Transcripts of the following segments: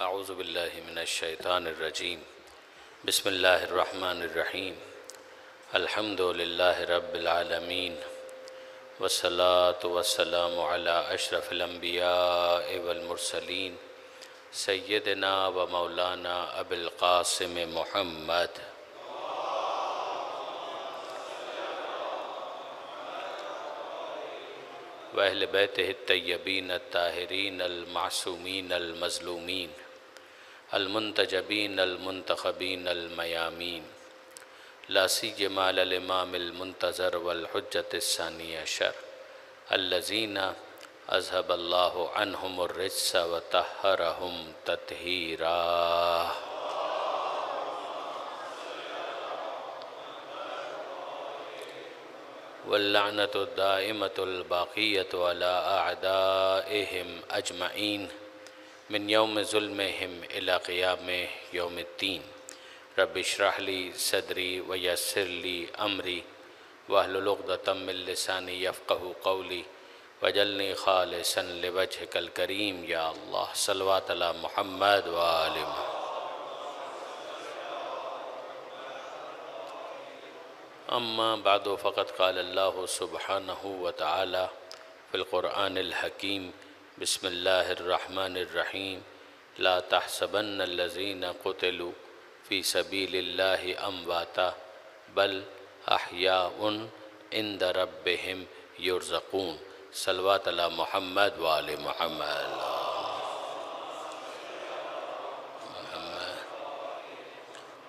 अऊज़ु बिल्लाहि मिनश्शैतानिर्रजीम बिस्मिल्लाहिर्रहमानिर्रहीम अल्हम्दुलिल्लाहि रब्बिल आलमीन वस्सलातु वस्सलामु अला अशरफिल अंबिया'i वल मुरसलीन सय्यिदिना व मौलाना अबुल क़ासिम मुहम्मद व अहले बैतिहि तय्यबीन अत्ताहिरीन अल-मासूमीन अल-मज़लूमीन अल-मुंतजबीन अल-मुंतखबीन अल-मयामीन ला सिय्यमा अल इमामिल मुंतज़र वल हुज्जतिस्सानी अशर अल्लज़ीना अज़हबल्लाहु अन्हुमुर रिज्स व तह्हरहुम तत्हीरा। वल्लअनतु दाइमतुल बाक़ियतु अला अअदाइहिम अजमईन मिन यौम ज़ुल्मिहिम इला क़ियाम यौमिद्दीन। रब्बि इश्रह ली सदरी व यस्सिर ली अमरी वहलुल उक़दतम मिन लिसानी यफ़क़हू क़ौली वजअल्नी ख़ालिसन लिवजहिकल करीम। या अल्लाह सल्लल्लाहु अला मुहम्मद व आलि मुहम्मद। अम्मा बादु फ़क़द क़ाल अल्लाहु सुब्हानहु व तआला फ़िल क़ुरआनिल हकीम बिस्मिल्लाहिर्रहमानिर्रहीम ला तहसबन्नल्लज़ीना क़ुतिलू फ़ी सबीलिल्लाहि अमवाता बल अहयाउन इंद रब्बिहिम युरज़क़ून। सल्लल्लाहु अला मुहम्मद व आलि मुहम्मद।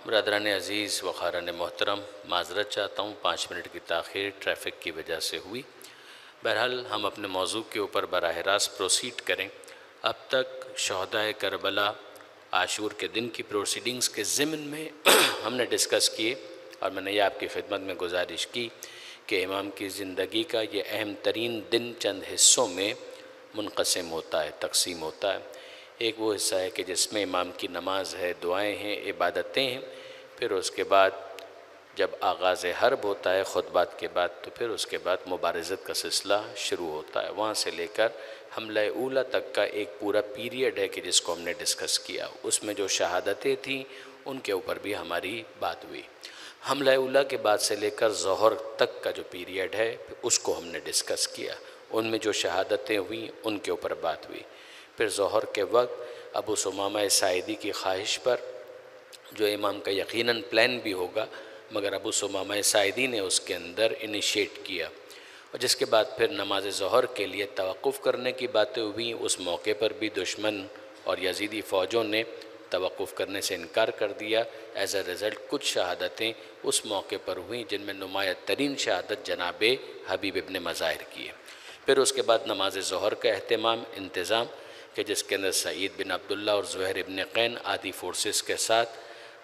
ब्रदरान अज़ीज़ व ख़ारान मोहतरम, माज़रत चाहता हूँ 5 मिनट की ताख़ीर ट्रैफ़िक की वजह से हुई। बहरहाल हम अपने मौजू के ऊपर बराह रास्त प्रोसीड करें। अब तक शहदाए करबला आशूर के दिन की प्रोसीडिंग्स के ज़िम्न में हमने डिस्कस किए और मैंने ये आपकी खिदमत में गुजारिश की कि इमाम की ज़िंदगी का ये अहम तरीन दिन चंद हिस्सों में मुनक़सिम होता है, तक़सीम होता है। एक वो हिस्सा है कि जिसमें इमाम की नमाज है, दुआएं हैं, इबादतें हैं। फिर उसके बाद जब आगाज़ हर्ब होता है खुतबात के बाद, तो फिर उसके बाद मुबारज़त का सिलसिला शुरू होता है। वहाँ से लेकर हमला ऊला तक का एक पूरा पीरियड है कि जिसको हमने डिस्कस किया। उसमें जो शहादतें थीं उनके ऊपर भी हमारी बात हुई। हमला ऊला के बाद से लेकर ज़ोहर तक का जो पीरियड है उसको हमने डिस्कस किया। उनमें जो शहादतें हुई उनके ऊपर बात हुई। फिर ज़ोहर के वक्त अबू सुमामा साइदी की ख्वाहिश पर, जो इमाम का यकीनन प्लान भी होगा, मगर अबू सुमामा साइदी ने उसके अंदर इनिशिएट किया, और जिसके बाद फिर नमाज ज़ोहर के लिए तवक़्क़ुफ़ करने की बातें हुई। उस मौके पर भी दुश्मन और यजीदी फ़ौजों ने तवक़्क़ुफ़ करने से इनकार कर दिया। एज़ अ रिज़ल्ट कुछ शहादतें उस मौके पर हुई जिनमें नुमाया तरीन शहादत जनाब हबीब इब्न मज़ाहिर की है। फिर उसके बाद नमाज ज़ोहर का अहतमाम, इंतज़ाम कि जिसके अंदर सईद बिन अब्दुल्ला और ज़ुहैर इब्न क़ैन आदि फोर्सेस के साथ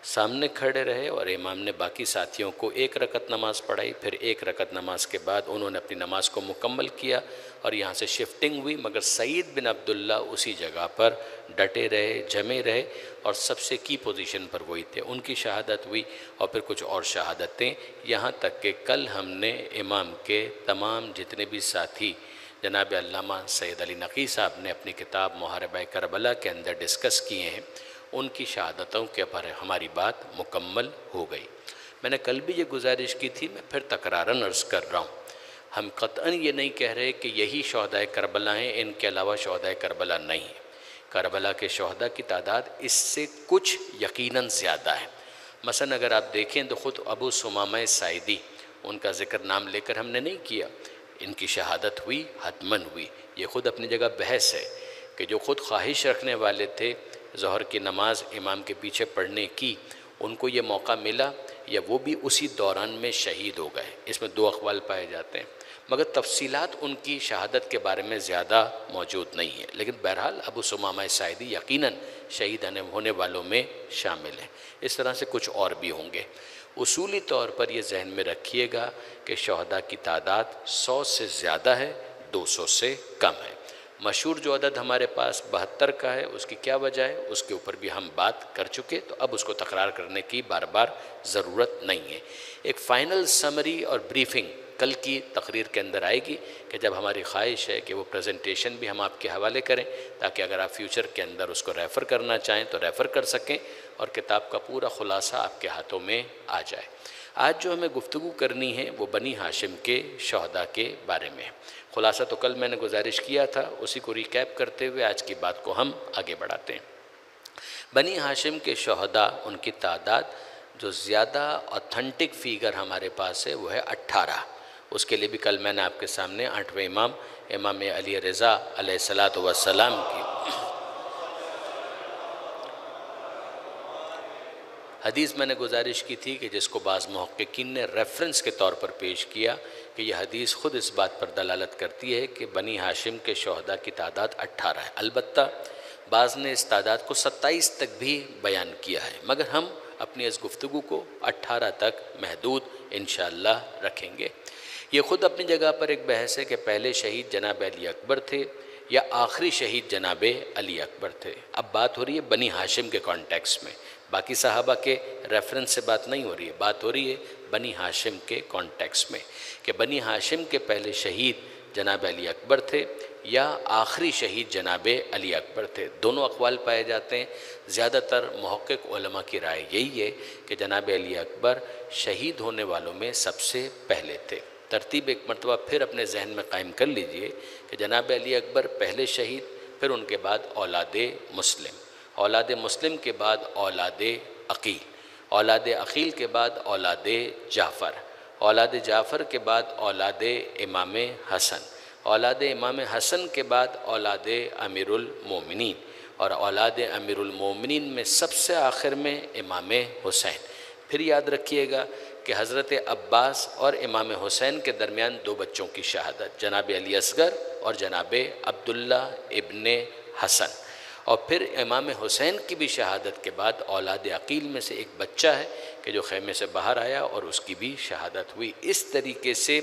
सामने खड़े रहे, और इमाम ने बाकी साथियों को 1 रकत नमाज़ पढ़ाई। फिर 1 रकत नमाज के बाद उन्होंने अपनी नमाज को मुकम्मल किया और यहाँ से शिफ्टिंग हुई, मगर सईद बिन अब्दुल्ला उसी जगह पर डटे रहे, जमे रहे, और सबसे की पोजीशन पर वही थे। उनकी शहादत हुई और फिर कुछ और शहादतें, यहाँ तक कि कल हमने इमाम के तमाम जितने भी साथी जनाब अल्लामा सैयद अली नक़ी साहब ने अपनी किताब मुहारबा करबला के अंदर डिस्कस किए हैं, उनकी शहादतों के पर हमारी बात मुकम्मल हो गई। मैंने कल भी ये गुजारिश की थी, मैं फिर तकरारन अर्ज़ कर रहा हूँ, हम क़तअन ये नहीं कह रहे कि यही शहदाए करबला हैं, इनके अलावा शहदाए करबला नहीं है। करबला के शहदा की तादाद इससे कुछ यकीनन ज़्यादा है। मसलन अगर आप देखें तो ख़ुद अबू सुमामा साइदी, उनका ज़िक्र नाम लेकर हमने नहीं किया, इनकी शहादत हुई, हतमन हुई। ये ख़ुद अपनी जगह बहस है कि जो ख़ुद ख्वाहिश रखने वाले थे ज़ोहर की नमाज इमाम के पीछे पढ़ने की, उनको ये मौका मिला या वो भी उसी दौरान में शहीद हो गए। इसमें 2 अक़वाल पाए जाते हैं, मगर तफसीलात उनकी शहादत के बारे में ज़्यादा मौजूद नहीं है। लेकिन बहरहाल अबू सुमामा साइदी यकीनन शहीद होने वालों में शामिल हैं। इस तरह से कुछ और भी होंगे। उसूली तौर पर यह जहन में रखिएगा कि शहदा की तादाद 100 से ज़्यादा है, 200 से कम है। मशहूर जो अदद हमारे पास 72 का है, उसकी क्या वजह है उसके ऊपर भी हम बात कर चुके, तो अब उसको तकरार करने की बार बार ज़रूरत नहीं है। एक फ़ाइनल समरी और ब्रीफिंग कल की तकरीर के अंदर आएगी कि जब हमारी ख्वाहिश है कि वो प्रेजेंटेशन भी हम आपके हवाले करें, ताकि अगर आप फ्यूचर के अंदर उसको रेफ़र करना चाहें तो रेफ़र कर सकें और किताब का पूरा ख़ुलासा आपके हाथों में आ जाए। आज जो हमें गुफ्तगू करनी है वो बनी हाशिम के शहदा के बारे में है। ख़ुलासा तो कल मैंने गुजारिश किया था, उसी को रिकैप करते हुए आज की बात को हम आगे बढ़ाते हैं। बनी हाशिम के शहदा, उनकी तादाद जो ज़्यादा ऑथेंटिक फ़िगर हमारे पास है वो है 18। उसके लिए भी कल मैंने आपके सामने 8वें इमाम इमाम अली रज़ा अलैहिस्सलातु वस्सलाम की हदीस मैंने गुजारिश की थी कि जिसको बाज़ मुहक्किकीन ने रेफरेंस के तौर पर पेश किया कि यह हदीस ख़ुद इस बात पर दलालत करती है कि बनी हाशिम के शहदा की तादाद 18 है। अलबत्ता बाज़ ने इस तादाद को 27 तक भी बयान किया है, मगर हम अपनी इस गुफ्तगू को 18 तक महदूद इंशाअल्लाह रखेंगे। ये ख़ुद अपनी जगह पर एक बहस है कि पहले शहीद जनाब अली अकबर थे या आखिरी शहीद जनाब अली अकबर थे। अब बात हो रही है बनी हाशिम के कॉन्टेक्स्ट में, बाकी सहाबा के रेफरेंस से बात नहीं हो रही है, बात हो रही है बनी हाशिम के कॉन्टेक्स्ट में कि बनी हाशिम के पहले शहीद जनाब अली अकबर थे या आखिरी शहीद जनाब अली अकबर थे। दोनों अक़वाल पाए जाते हैं। ज़्यादातर मुहक्किक उलमा की राय यही है कि जनाब अली अकबर शहीद होने वालों में सबसे पहले थे। तरतीब एक मरतबा फिर अपने जहन में कायम कर लीजिए कि जनाब अली अकबर पहले शहीद, फिर उनके बाद औलाद मुस्लिम, औलाद मुस्लिम के बाद औलाद अकील, औलाद अकील के बाद औलाद जाफ़र, औलाद जाफ़र के बाद औलाद इमाम हसन, औलाद इमाम हसन के बाद औलाद अमीरुल मोमिनीन और औलाद अमीरुल मोमिनीन में सबसे आखिर में इमाम हुसैन। फिर याद रखिएगा कि हज़रत अब्बास और इमाम हुसैन के दरमियान 2 बच्चों की शहादत, जनाब अली असगर और जनाब अब्दुल्ला इब्ने हसन, और फिर इमाम हुसैन की भी शहादत के बाद औलाद अकील में से एक बच्चा है कि जो खैमे से बाहर आया और उसकी भी शहादत हुई। इस तरीके से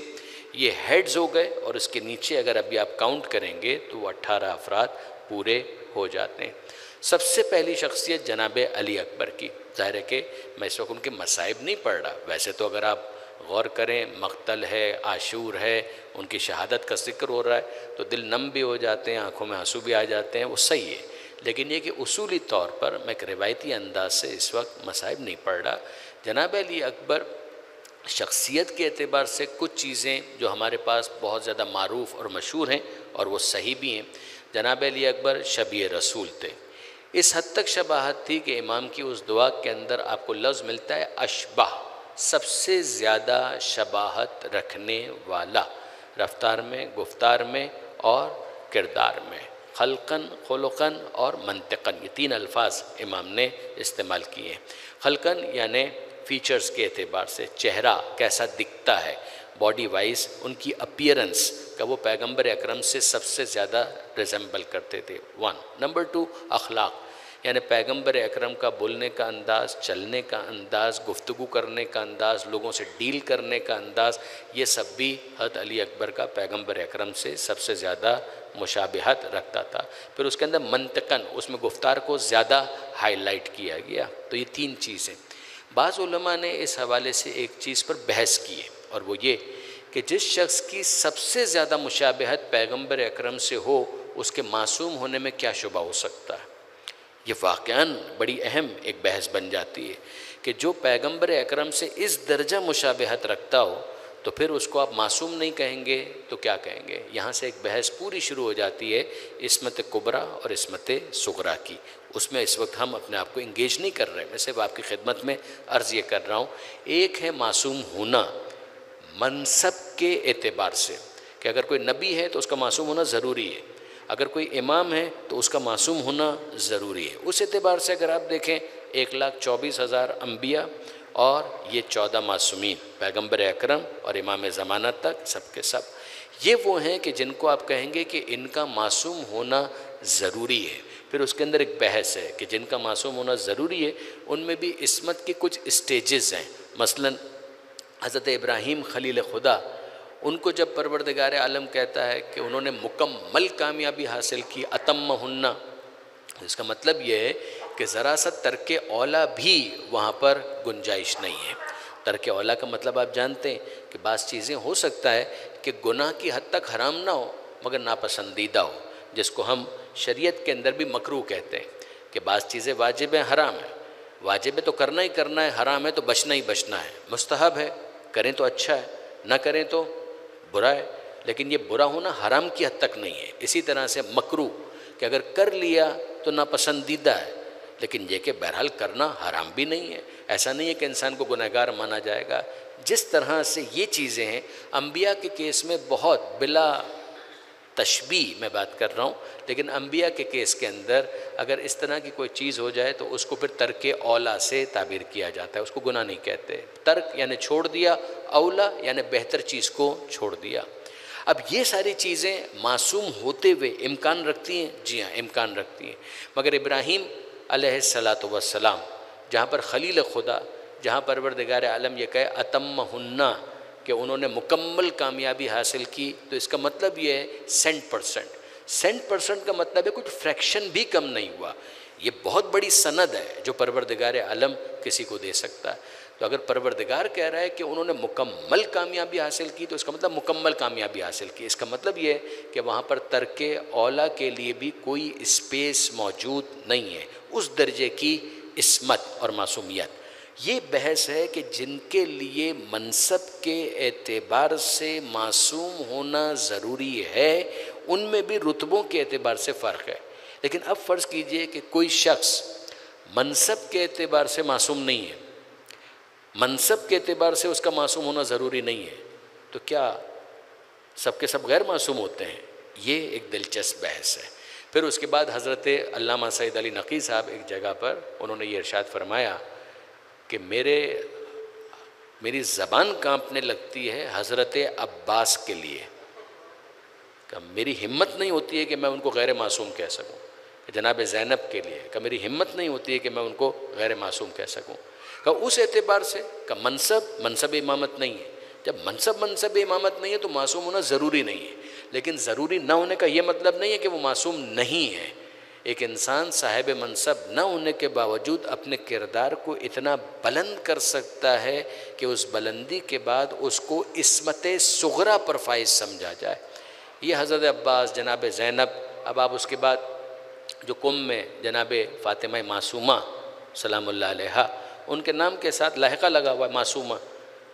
ये हेड्स हो गए और इसके नीचे अगर अभी आप काउंट करेंगे तो 18 अफराद पूरे हो जाते हैं। सबसे पहली शख्सियत जनाब अली अकबर की, ज़ाहिर है कि मैं इस वक्त उनके मसाइब नहीं पढ़ रहा, वैसे तो अगर आप गौर करें मक़तल है, आशूर है, उनकी शहादत का जिक्र हो रहा है तो दिल नम भी हो जाते हैं, आँखों में आंसू भी आ जाते हैं, वो सही है। लेकिन ये कि उसूली तौर पर मैं एक रिवायती अंदाज से इस वक्त मसाइब नहीं पढ़ रहा। जनाब अली अकबर शख्सियत के एतबार से कुछ चीज़ें जो हमारे पास बहुत ज़्यादा मारूफ़ और मशहूर हैं और वो सही भी हैं। जनाब अली अकबर शबीह रसूल थे। इस हद तक शबाहत थी कि इमाम की उस दुआ के अंदर आपको लफ्ज़ मिलता है अशबाह, सबसे ज़्यादा शबाहत रखने वाला, रफ्तार में, गुफ्तार में और किरदार में। खल्कन, खुलुकन और मंतिकन, ये 3 अल्फाज इमाम ने इस्तेमाल किए हैं। खल्कन यानि फ़ीचर्स के एतबार से, चेहरा कैसा दिखता है, बॉडी वाइज उनकी अपीयरेंस का वो पैगंबर अकरम से सबसे ज़्यादा रिजेंबल करते थे, 1। नंबर 2 अखलाक, यानी पैगंबर अकरम का बोलने का अंदाज़, चलने का अंदाज़, गुफ्तगू करने का अंदाज़, लोगों से डील करने का अंदाज़, ये सब भी हज़रत अली अकबर का पैगंबर अकरम से सबसे ज़्यादा मुशाबिहत रखता था। फिर उसके अंदर मंतकन, उसमें गुफ्तार को ज़्यादा हाईलाइट किया गया। तो ये 3 चीज़ें। बाज़ उलमा ने इस हवाले से एक चीज़ पर बहस की है और वो ये कि जिस शख्स की सबसे ज़्यादा मुशाबिहत पैगंबर अकरम से हो उसके मासूम होने में क्या शुबा हो सकता है। ये वाक़यान बड़ी अहम एक बहस बन जाती है कि जो पैगंबर अकरम से इस दर्जा मुशाबिहत रखता हो तो फिर उसको आप मासूम नहीं कहेंगे तो क्या कहेंगे। यहाँ से एक बहस पूरी शुरू हो जाती है इस्मत कुबरा और इस्मत सुगरा की। उसमें इस वक्त हम अपने आप को इंगेज नहीं कर रहे, मैं सिर्फ आपकी खिदमत में अर्ज़ ये कर रहा हूँ। एक है मासूम होना मनसब के एतबार से कि अगर कोई नबी है तो उसका मासूम होना ज़रूरी है, अगर कोई इमाम है तो उसका मासूम होना ज़रूरी है। उस एतबार से अगर आप देखें 1,24,000 अम्बिया और ये 14 मासूमीन पैगंबर अकरम और इमाम ज़माना तक सबके सब, ये वो हैं कि जिनको आप कहेंगे कि इनका मासूम होना ज़रूरी है। फिर उसके अंदर एक बहस है कि जिनका मासूम होना ज़रूरी है उनमें भी इस्मत के कुछ स्टेजेस हैं। मसलन हज़रत इब्राहीम खलील खुदा, उनको जब परवरदिगार आलम कहता है कि उन्होंने मुकम्मल कामयाबी हासिल की, अतम्महुन्ना, इसका मतलब ये है कि ज़रा सा तर्क औला भी वहाँ पर गुंजाइश नहीं है। तर्क औला का मतलब आप जानते हैं कि बाज़ चीज़ें हो सकता है कि गुनाह की हद तक हराम ना हो मगर नापसंदीदा हो, जिसको हम शरीयत के अंदर भी मकरूह कहते हैं कि बाज़ चीज़ें वाजिब हैं, हराम है। वाजिब है तो करना ही करना है, हराम है तो बचना ही बचना है। मुस्तहब है, करें तो अच्छा है, ना करें तो बुरा है, लेकिन ये बुरा होना हराम की हद तक नहीं है। इसी तरह से मकरूह कि अगर कर लिया तो नापसंदीदा है, लेकिन ये कि बहरहाल करना हराम भी नहीं है। ऐसा नहीं है कि इंसान को गुनहगार माना जाएगा। जिस तरह से ये चीज़ें हैं, अंबिया के केस में बहुत बिला तशबीह मैं बात कर रहा हूँ, लेकिन अंबिया के केस के अंदर अगर इस तरह की कोई चीज़ हो जाए तो उसको फिर तर्क औला से ताबीर किया जाता है, उसको गुनाह नहीं कहते। तर्क यानी छोड़ दिया, औला यानी बेहतर चीज़ को छोड़ दिया। अब ये सारी चीज़ें मासूम होते हुए इम्कान रखती हैं, जी हाँ इम्कान रखती हैं। मगर इब्राहीम अलैहिस्सलातु वस्सलाम, जहाँ पर खलील खुदा, जहाँ परवरदिगार आलम ये कहे अतम्महुन्ना कि उन्होंने मुकम्मल कामयाबी हासिल की, तो इसका मतलब ये है 100%। 100% का मतलब है कुछ फ्रैक्शन भी कम नहीं हुआ। ये बहुत बड़ी सनद है जो परवरदिगार आलम किसी को दे सकता है। तो अगर परवरदिगार कह रहा है कि उन्होंने मुकम्मल कामयाबी हासिल की, तो इसका मतलब मुकम्मल कामयाबी हासिल की। इसका मतलब ये है कि वहाँ पर तर्के औला के लिए भी कोई स्पेस मौजूद नहीं है, उस दर्जे की इस्मत और मासूमियत। ये बहस है कि जिनके लिए मनसब के एतबार से मासूम होना ज़रूरी है, उनमें भी रुतबों के एतबार से फ़र्क है। लेकिन अब फ़र्ज़ कीजिए कि कोई शख्स मनसब के एतबार से मासूम नहीं है, मनसब के एतबार से उसका मासूम होना ज़रूरी नहीं है, तो क्या सब के सब गैर मासूम होते हैं? ये एक दिलचस्प बहस है। फिर उसके बाद हज़रत अल्लामा सईद अली नक़ी साहब एक जगह पर उन्होंने ये इरशाद फरमाया कि मेरी ज़बान कांपने लगती है हज़रत अब्बास के लिए, कि मेरी हिम्मत नहीं होती है कि मैं उनको गैर मासूम कह सकूं। जनाब ज़ैनब के लिए कि मेरी हिम्मत नहीं होती है कि मैं उनको गैर मासूम कह सकूं। का उस एतबार से का मनसब इमामत नहीं है। जब मनसब इमामत नहीं है तो मासूम होना ज़रूरी नहीं है, लेकिन ज़रूरी ना होने का ये मतलब नहीं है कि वो मासूम नहीं है। एक इंसान साहिब मनसब न होने के बावजूद अपने किरदार को इतना बुलंद कर सकता है कि उस बुलंदी के बाद उसको इस्मत सुगरा पर फाइज समझा जाए। ये हज़रत अब्बास, जनाब ज़ैनब, अब आप उसके बाद जो कुम में जनाब फ़ातिमा मासूमा सलामुल्लाह अलैहा, उनके नाम के साथ लाहिक़ा लगा हुआ है मासूमा,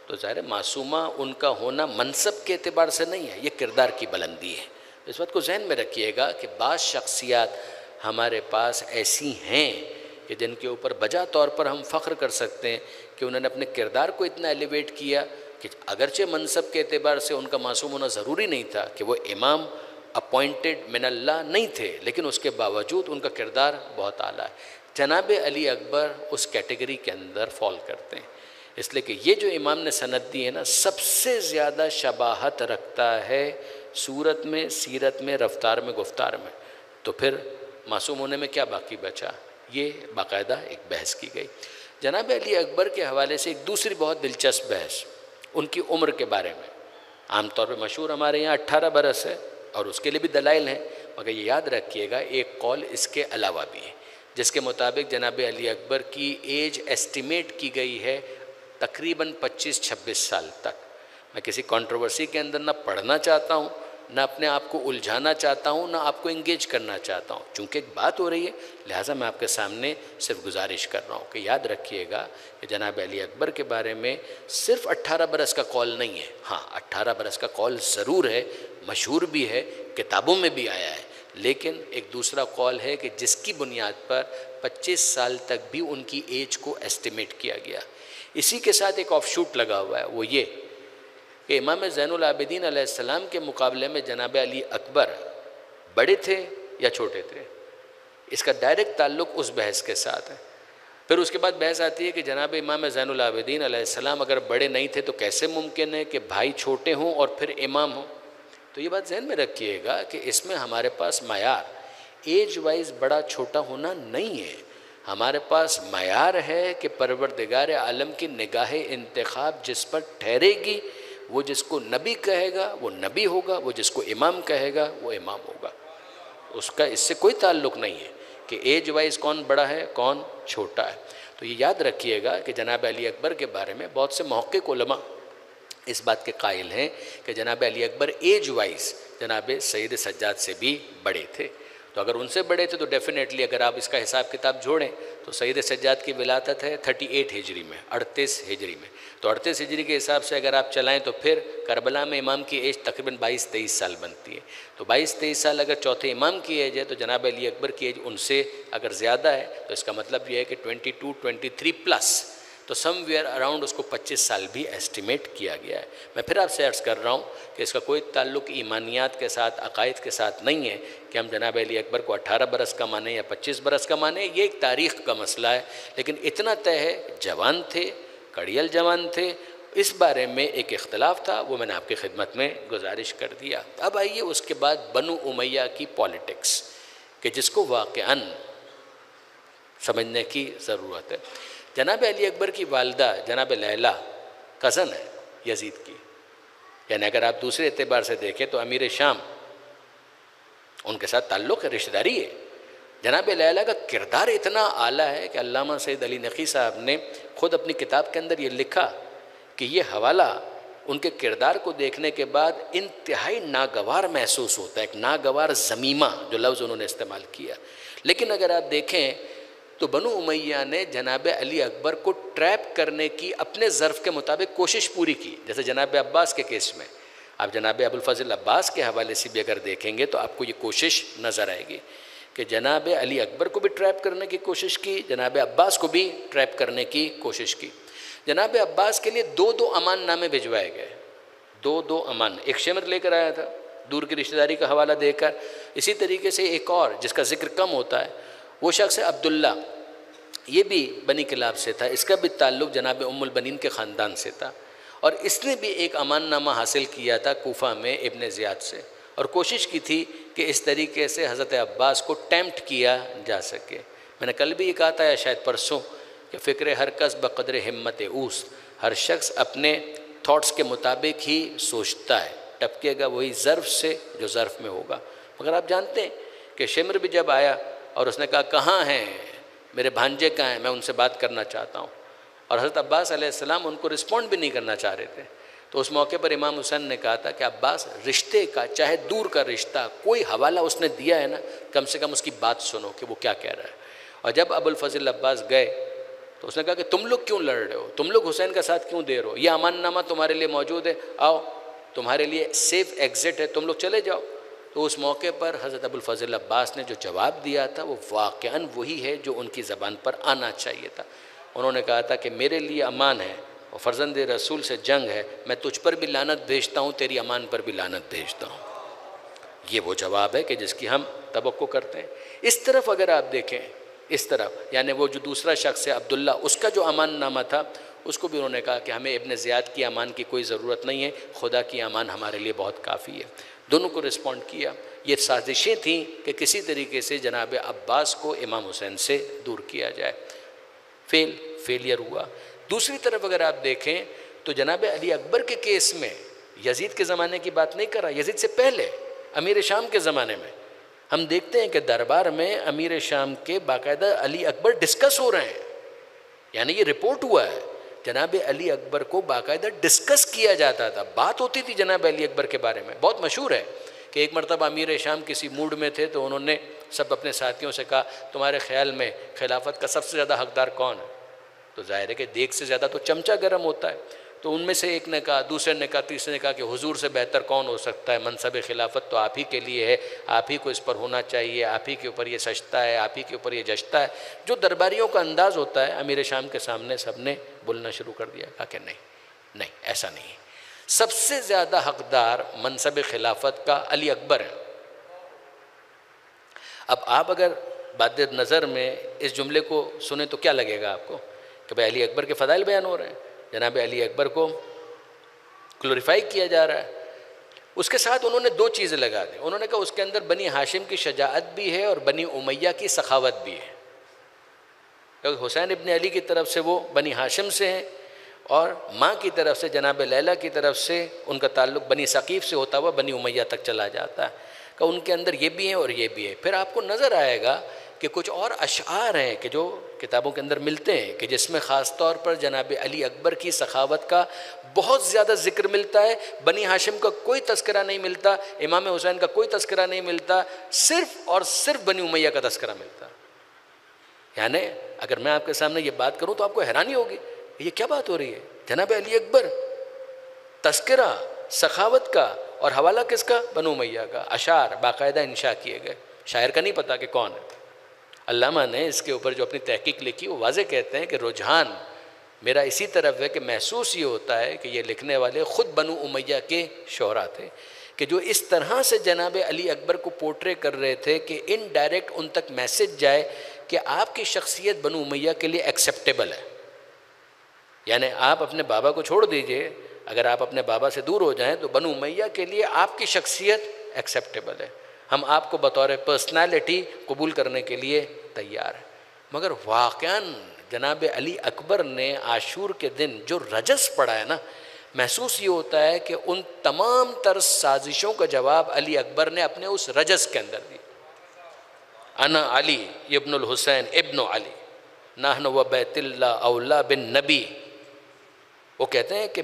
तो ज़ाहिर है मासूमा उनका होना मनसब के एतबार से नहीं है, ये किरदार की बुलंदी है। इस बात को जहन में रखिएगा कि बाज़ शख्सियात हमारे पास ऐसी हैं कि जिनके ऊपर बजा तौर पर हम फ़ख्र कर सकते हैं कि उन्होंने अपने किरदार को इतना एलिवेट किया कि अगरचे मनसब के एतबार से उनका मासूम होना ज़रूरी नहीं था, कि वो इमाम अपॉइंटेड मिन अल्लाह नहीं थे, लेकिन उसके बावजूद उनका किरदार बहुत आला है। जनाब अली अकबर उस कैटेगरी के अंदर फॉल करते हैं, इसलिए कि ये जो इमाम ने सनद दी है ना, सबसे ज़्यादा शबाहत रखता है सूरत में, सीरत में, रफ्तार में, गुफ्तार में। तो फिर मासूम होने में क्या बाकी बचा? ये बाकायदा एक बहस की गई। जनाब अली अकबर के हवाले से एक दूसरी बहुत दिलचस्प बहस उनकी उम्र के बारे में। आमतौर पर मशहूर हमारे यहाँ 18 बरस है और उसके लिए भी दलाइल हैं, मगर ये याद रखिएगा एक कौल इसके अलावा भी है जिसके मुताबिक जनाब अली अकबर की एज एस्टिमेट की गई है तकरीबन 25-26 साल तक। मैं किसी कंट्रोवर्सी के अंदर ना पढ़ना चाहता हूँ, ना अपने आप को उलझाना चाहता हूँ, ना आपको इंगेज करना चाहता हूँ। चूँकि एक बात हो रही है लिहाजा मैं आपके सामने सिर्फ गुजारिश कर रहा हूँ कि याद रखिएगा कि जनाब अली अकबर के बारे में सिर्फ 18 बरस का कौल नहीं है। हाँ, 18 बरस का कौल ज़रूर है, मशहूर भी है, किताबों में भी आया है, लेकिन एक दूसरा कौल है कि जिसकी बुनियाद पर 25 साल तक भी उनकी एज को एस्टिमेट किया गया। इसी के साथ एक ऑफशूट लगा हुआ है, वो ये कि इमाम ज़ैनुल आबिदीन अलैहिस्सलाम के मुकाबले में जनाब अली अकबर बड़े थे या छोटे थे, इसका डायरेक्ट ताल्लुक़ उस बहस के साथ है। फिर उसके बाद बहस आती है कि जनाब इमाम ज़ैनुल आबिदीन अलैहिस्सलाम अगर बड़े नहीं थे तो कैसे मुमकिन है कि भाई छोटे हों और फिर इमाम हों। तो ये बात ज़हन में रखिएगा कि इसमें हमारे पास मयार एज वाइज बड़ा छोटा होना नहीं है, हमारे पास मयार है कि परवरदिगार आलम की निगाह इंतखाब जिस पर ठहरेगी, वो जिसको नबी कहेगा वो नबी होगा, वो जिसको इमाम कहेगा वो इमाम होगा। उसका इससे कोई ताल्लुक़ नहीं है कि एज वाइज कौन बड़ा है कौन छोटा है। तो ये याद रखिएगा कि जनाब अली अकबर के बारे में बहुत से मुहक्किक उलमा इस बात के कायल हैं कि जनाब अली अकबर एज वाइज जनाब सैयद सज्जाद से भी बड़े थे। तो अगर उनसे बड़े थे तो डेफिनेटली अगर आप इसका हिसाब किताब जोड़ें तो सैयद सज्जाद की विलादत है 38 हिजरी में, 38 हिजरी में। तो 38 हिजरी के हिसाब से अगर आप चलाएं तो फिर करबला में इमाम की एज तकरीबन 22-23 साल बनती है। तो 22-23 साल अगर चौथे इमाम की एज है तो जनाब अली अकबर की एज उनसे अगर ज़्यादा है तो इसका मतलब यह है कि 22-23 प्लस, तो समवेयर अराउंड उसको 25 साल भी एस्टिमेट किया गया है। मैं फिर आपसे अर्ज़ कर रहा हूँ कि इसका कोई ताल्लुक़ ईमानियात के साथ, अकायद के साथ नहीं है कि हम जनाब अली अकबर को 18 बरस का माने या 25 बरस का माने, ये एक तारीख़ का मसला है। लेकिन इतना तय है जवान थे, कड़ियल जवान थे, इस बारे में एक इख्तलाफ था, वो मैंने आपकी खिदमत में गुजारिश कर दिया। अब आइए उसके बाद बनु उमैया की पॉलिटिक्स कि जिसको वाक़अन समझने की ज़रूरत है। जनाब अली अकबर की वालदा जनाब लैला कज़न है यजीद की, यानी अगर आप दूसरे एतबार से देखें तो अमीर शाम उनके साथ ताल्लुक़ है, रिश्तेदारी है। जनाब लैला का किरदार इतना आला है कि अल्लामा सैयद अली नक़ी साहब ने ख़ुद अपनी किताब के अंदर ये लिखा कि ये हवाला उनके किरदार को देखने के बाद इंतहाई नागवार महसूस होता है, एक नागवार ज़मीमा जो लफ्ज़ उन्होंने इस्तेमाल किया। लेकिन अगर आप देखें तो बनु उमैया ने जनाब अली अकबर को ट्रैप करने की अपने ज़र्फ़ के मुताबिक कोशिश पूरी की। जैसे जनाब अब्बास के केस में आप जनाब अबुल फ़ज़ल अब्बास के हवाले से भी अगर देखेंगे तो आपको ये कोशिश नज़र आएगी कि जनाब अली अकबर को भी ट्रैप करने की कोशिश की, जनाब अब्बास को भी ट्रैप करने की कोशिश की। जनाब अब्बास के लिए दो अमान नामे भिजवाए गए, दो अमान। एक शेमर लेकर आया था दूर की रिश्तेदारी का हवाला देकर। इसी तरीके से एक और जिसका जिक्र कम होता है वो शख्स है अब्दुल्ला, ये भी बनी किलाब से था, इसका भी ताल्लुक़ जनाब उम्मुल बनीन के ख़ानदान से था। और इसने भी एक अमाननामा हासिल किया था कूफा में इब्न ज़ियाद से, और कोशिश की थी कि इस तरीके से हज़रत अब्बास को टेम्प्ट किया जा सके। मैंने कल भी ये कहा था या शायद परसों कि फ़िक्र हर कस बक़द्र हिम्मत ऊस, हर शख्स अपने थॉट्स के मुताबिक ही सोचता है, टपकेगा वही ज़र्फ़ से जो ज़र्फ़ में होगा। मगर आप जानते हैं कि शेमर भी जब आया और उसने कहा कहाँ हैं मेरे भांजे, कहाँ हैं, मैं उनसे बात करना चाहता हूँ, और हज़रत अब्बास अलैहिस्सलाम उनको रिस्पॉन्ड भी नहीं करना चाह रहे थे। तो उस मौके पर इमाम हुसैन ने कहा था कि अब्बास रिश्ते का, चाहे दूर का रिश्ता, कोई हवाला उसने दिया है ना, कम से कम उसकी बात सुनो कि वो क्या कह रहा है। और जब अबुल फ़ज़ल अब्बास गए तो उसने कहा कि तुम लोग क्यों लड़ रहे हो, तुम लोग हुसैन का साथ क्यों दे रहे हो, ये अमाननामा तुम्हारे लिए मौजूद है, आओ तुम्हारे लिए सेफ़ एग्ज़िट है, तुम लोग चले जाओ। तो उस मौके पर हज़रत अबुल फ़ज़ल अब्बास ने जो जवाब दिया था वो वाक़अन वही है जो उनकी ज़बान पर आना चाहिए था। उन्होंने कहा था कि मेरे लिए अमान है और फ़र्ज़ंद रसूल से जंग है, मैं तुझ पर भी लानत भेजता हूँ, तेरी अमान पर भी लानत भेजता हूँ। ये वो जवाब है कि जिसकी हम तवक्को करते हैं। इस तरफ अगर आप देखें, इस तरफ यानी वो जो दूसरा शख्स है अब्दुल्ला, उसका जो अमान नामा था उसको भी उन्होंने कहा कि हमें इब्न ज़ियाद की अमान की कोई ज़रूरत नहीं है, खुदा की अमान हमारे लिए बहुत काफ़ी है। दोनों को रिस्पॉन्ड किया। ये साजिशें थीं कि किसी तरीके से जनाब अब्बास को इमाम हुसैन से दूर किया जाए। फेलियर हुआ। दूसरी तरफ अगर आप देखें तो जनाब अली अकबर के केस में यजीद के ज़माने की बात नहीं कर रहा, यजीद से पहले अमीर शाम के ज़माने में हम देखते हैं कि दरबार में अमीर शाम के बाकायदा अली अकबर डिस्कस हो रहे हैं, यानी ये रिपोर्ट हुआ है जनाब अली अकबर को बाकायदा डिस्कस किया जाता था, बात होती थी जनाब अली अकबर के बारे में। बहुत मशहूर है कि एक मरतबा अमीर शाम किसी मूड में थे तो उन्होंने सब अपने साथियों से कहा तुम्हारे ख्याल में खिलाफत का सबसे ज़्यादा हकदार कौन है। तो जाहिर है कि देख से ज़्यादा तो चमचा गर्म होता है। तो उनमें से एक ने कहा, दूसरे ने कहा, तीसरे ने कहा कि हुजूर से बेहतर कौन हो सकता है, मनसब खिलाफत तो आप ही के लिए है, आप ही को इस पर होना चाहिए, आप ही के ऊपर ये सजता है, आप ही के ऊपर ये जचता है। जो दरबारियों का अंदाज़ होता है अमीर शाम के सामने सब ने बोलना शुरू कर दिया, कहा कि नहीं ऐसा नहीं है, सबसे ज़्यादा हकदार मनसब खिलाफत का अली अकबर है। अब आप अगर बाद नज़र में इस जुमले को सुने तो क्या लगेगा आपको कि भाई अली अकबर के फ़दाइल बयान हो रहे हैं, जनाब अली अकबर को ग्लोरीफाई किया जा रहा है। उसके साथ उन्होंने दो चीज़ें लगा दी। उन्होंने कहा उसके अंदर बनी हाशिम की शजाअत भी है और बनी उमैया की सखावत भी है, क्योंकि हुसैन इब्न अली की तरफ से वो बनी हाशिम से हैं और माँ की तरफ से जनाब लैला की तरफ से उनका ताल्लुक़ बनी सकीफ़ से होता हुआ बनी उमैया तक चला जाता है। कि उनके अंदर ये भी है और ये भी है। फिर आपको नज़र आएगा कि कुछ और अशआर हैं कि जो किताबों के अंदर मिलते हैं कि जिसमें ख़ास तौर पर जनाब अली अकबर की सखावत का बहुत ज़्यादा ज़िक्र मिलता है। बनी हाशिम का कोई तस्करा नहीं मिलता, इमाम हुसैन का कोई तस्करा नहीं मिलता, सिर्फ़ और सिर्फ बनी उमैया का तस्करा मिलता। यानी अगर मैं आपके सामने ये बात करूँ तो आपको हैरानी होगी, ये क्या बात हो रही है? जनाब अली अकबर, तस्करा सखावत का, और हवाला किसका? बनु उमैया का। अशार बाकायदा इंशा किए गए, शायर का नहीं पता कि कौन है। अल्लामा ने इसके ऊपर जो अपनी तहकीक लिखी वो वाज़े कहते हैं कि रुझान मेरा इसी तरफ है कि महसूस ये होता है कि ये लिखने वाले ख़ुद बनु उमैया के शोहरा थे कि जो इस तरह से जनाब अली अकबर को पोर्ट्रे कर रहे थे कि इनडायरेक्ट उन तक मैसेज जाए कि आपकी शख्सियत बनु उमैया के लिए एक्सेप्टेबल है। यानी आप अपने बाबा को छोड़ दीजिए, अगर आप अपने बाबा से दूर हो जाएं तो बनु उमैया के लिए आपकी शख्सियत एक्सेप्टेबल है, हम आपको बतौर पर्सनालिटी कबूल करने के लिए तैयार हैं। मगर वाक़यान जनाब अली अकबर ने आशूर के दिन जो रजस पढ़ा है ना, महसूस ये होता है कि उन तमाम तर साजिशों का जवाब अली अकबर ने अपने उस रजस के अंदर दिया। अना अली इब्नुल हुसैन इब्न अली नाहन व बैतिल्ला औला बिन नबी। वो कहते हैं कि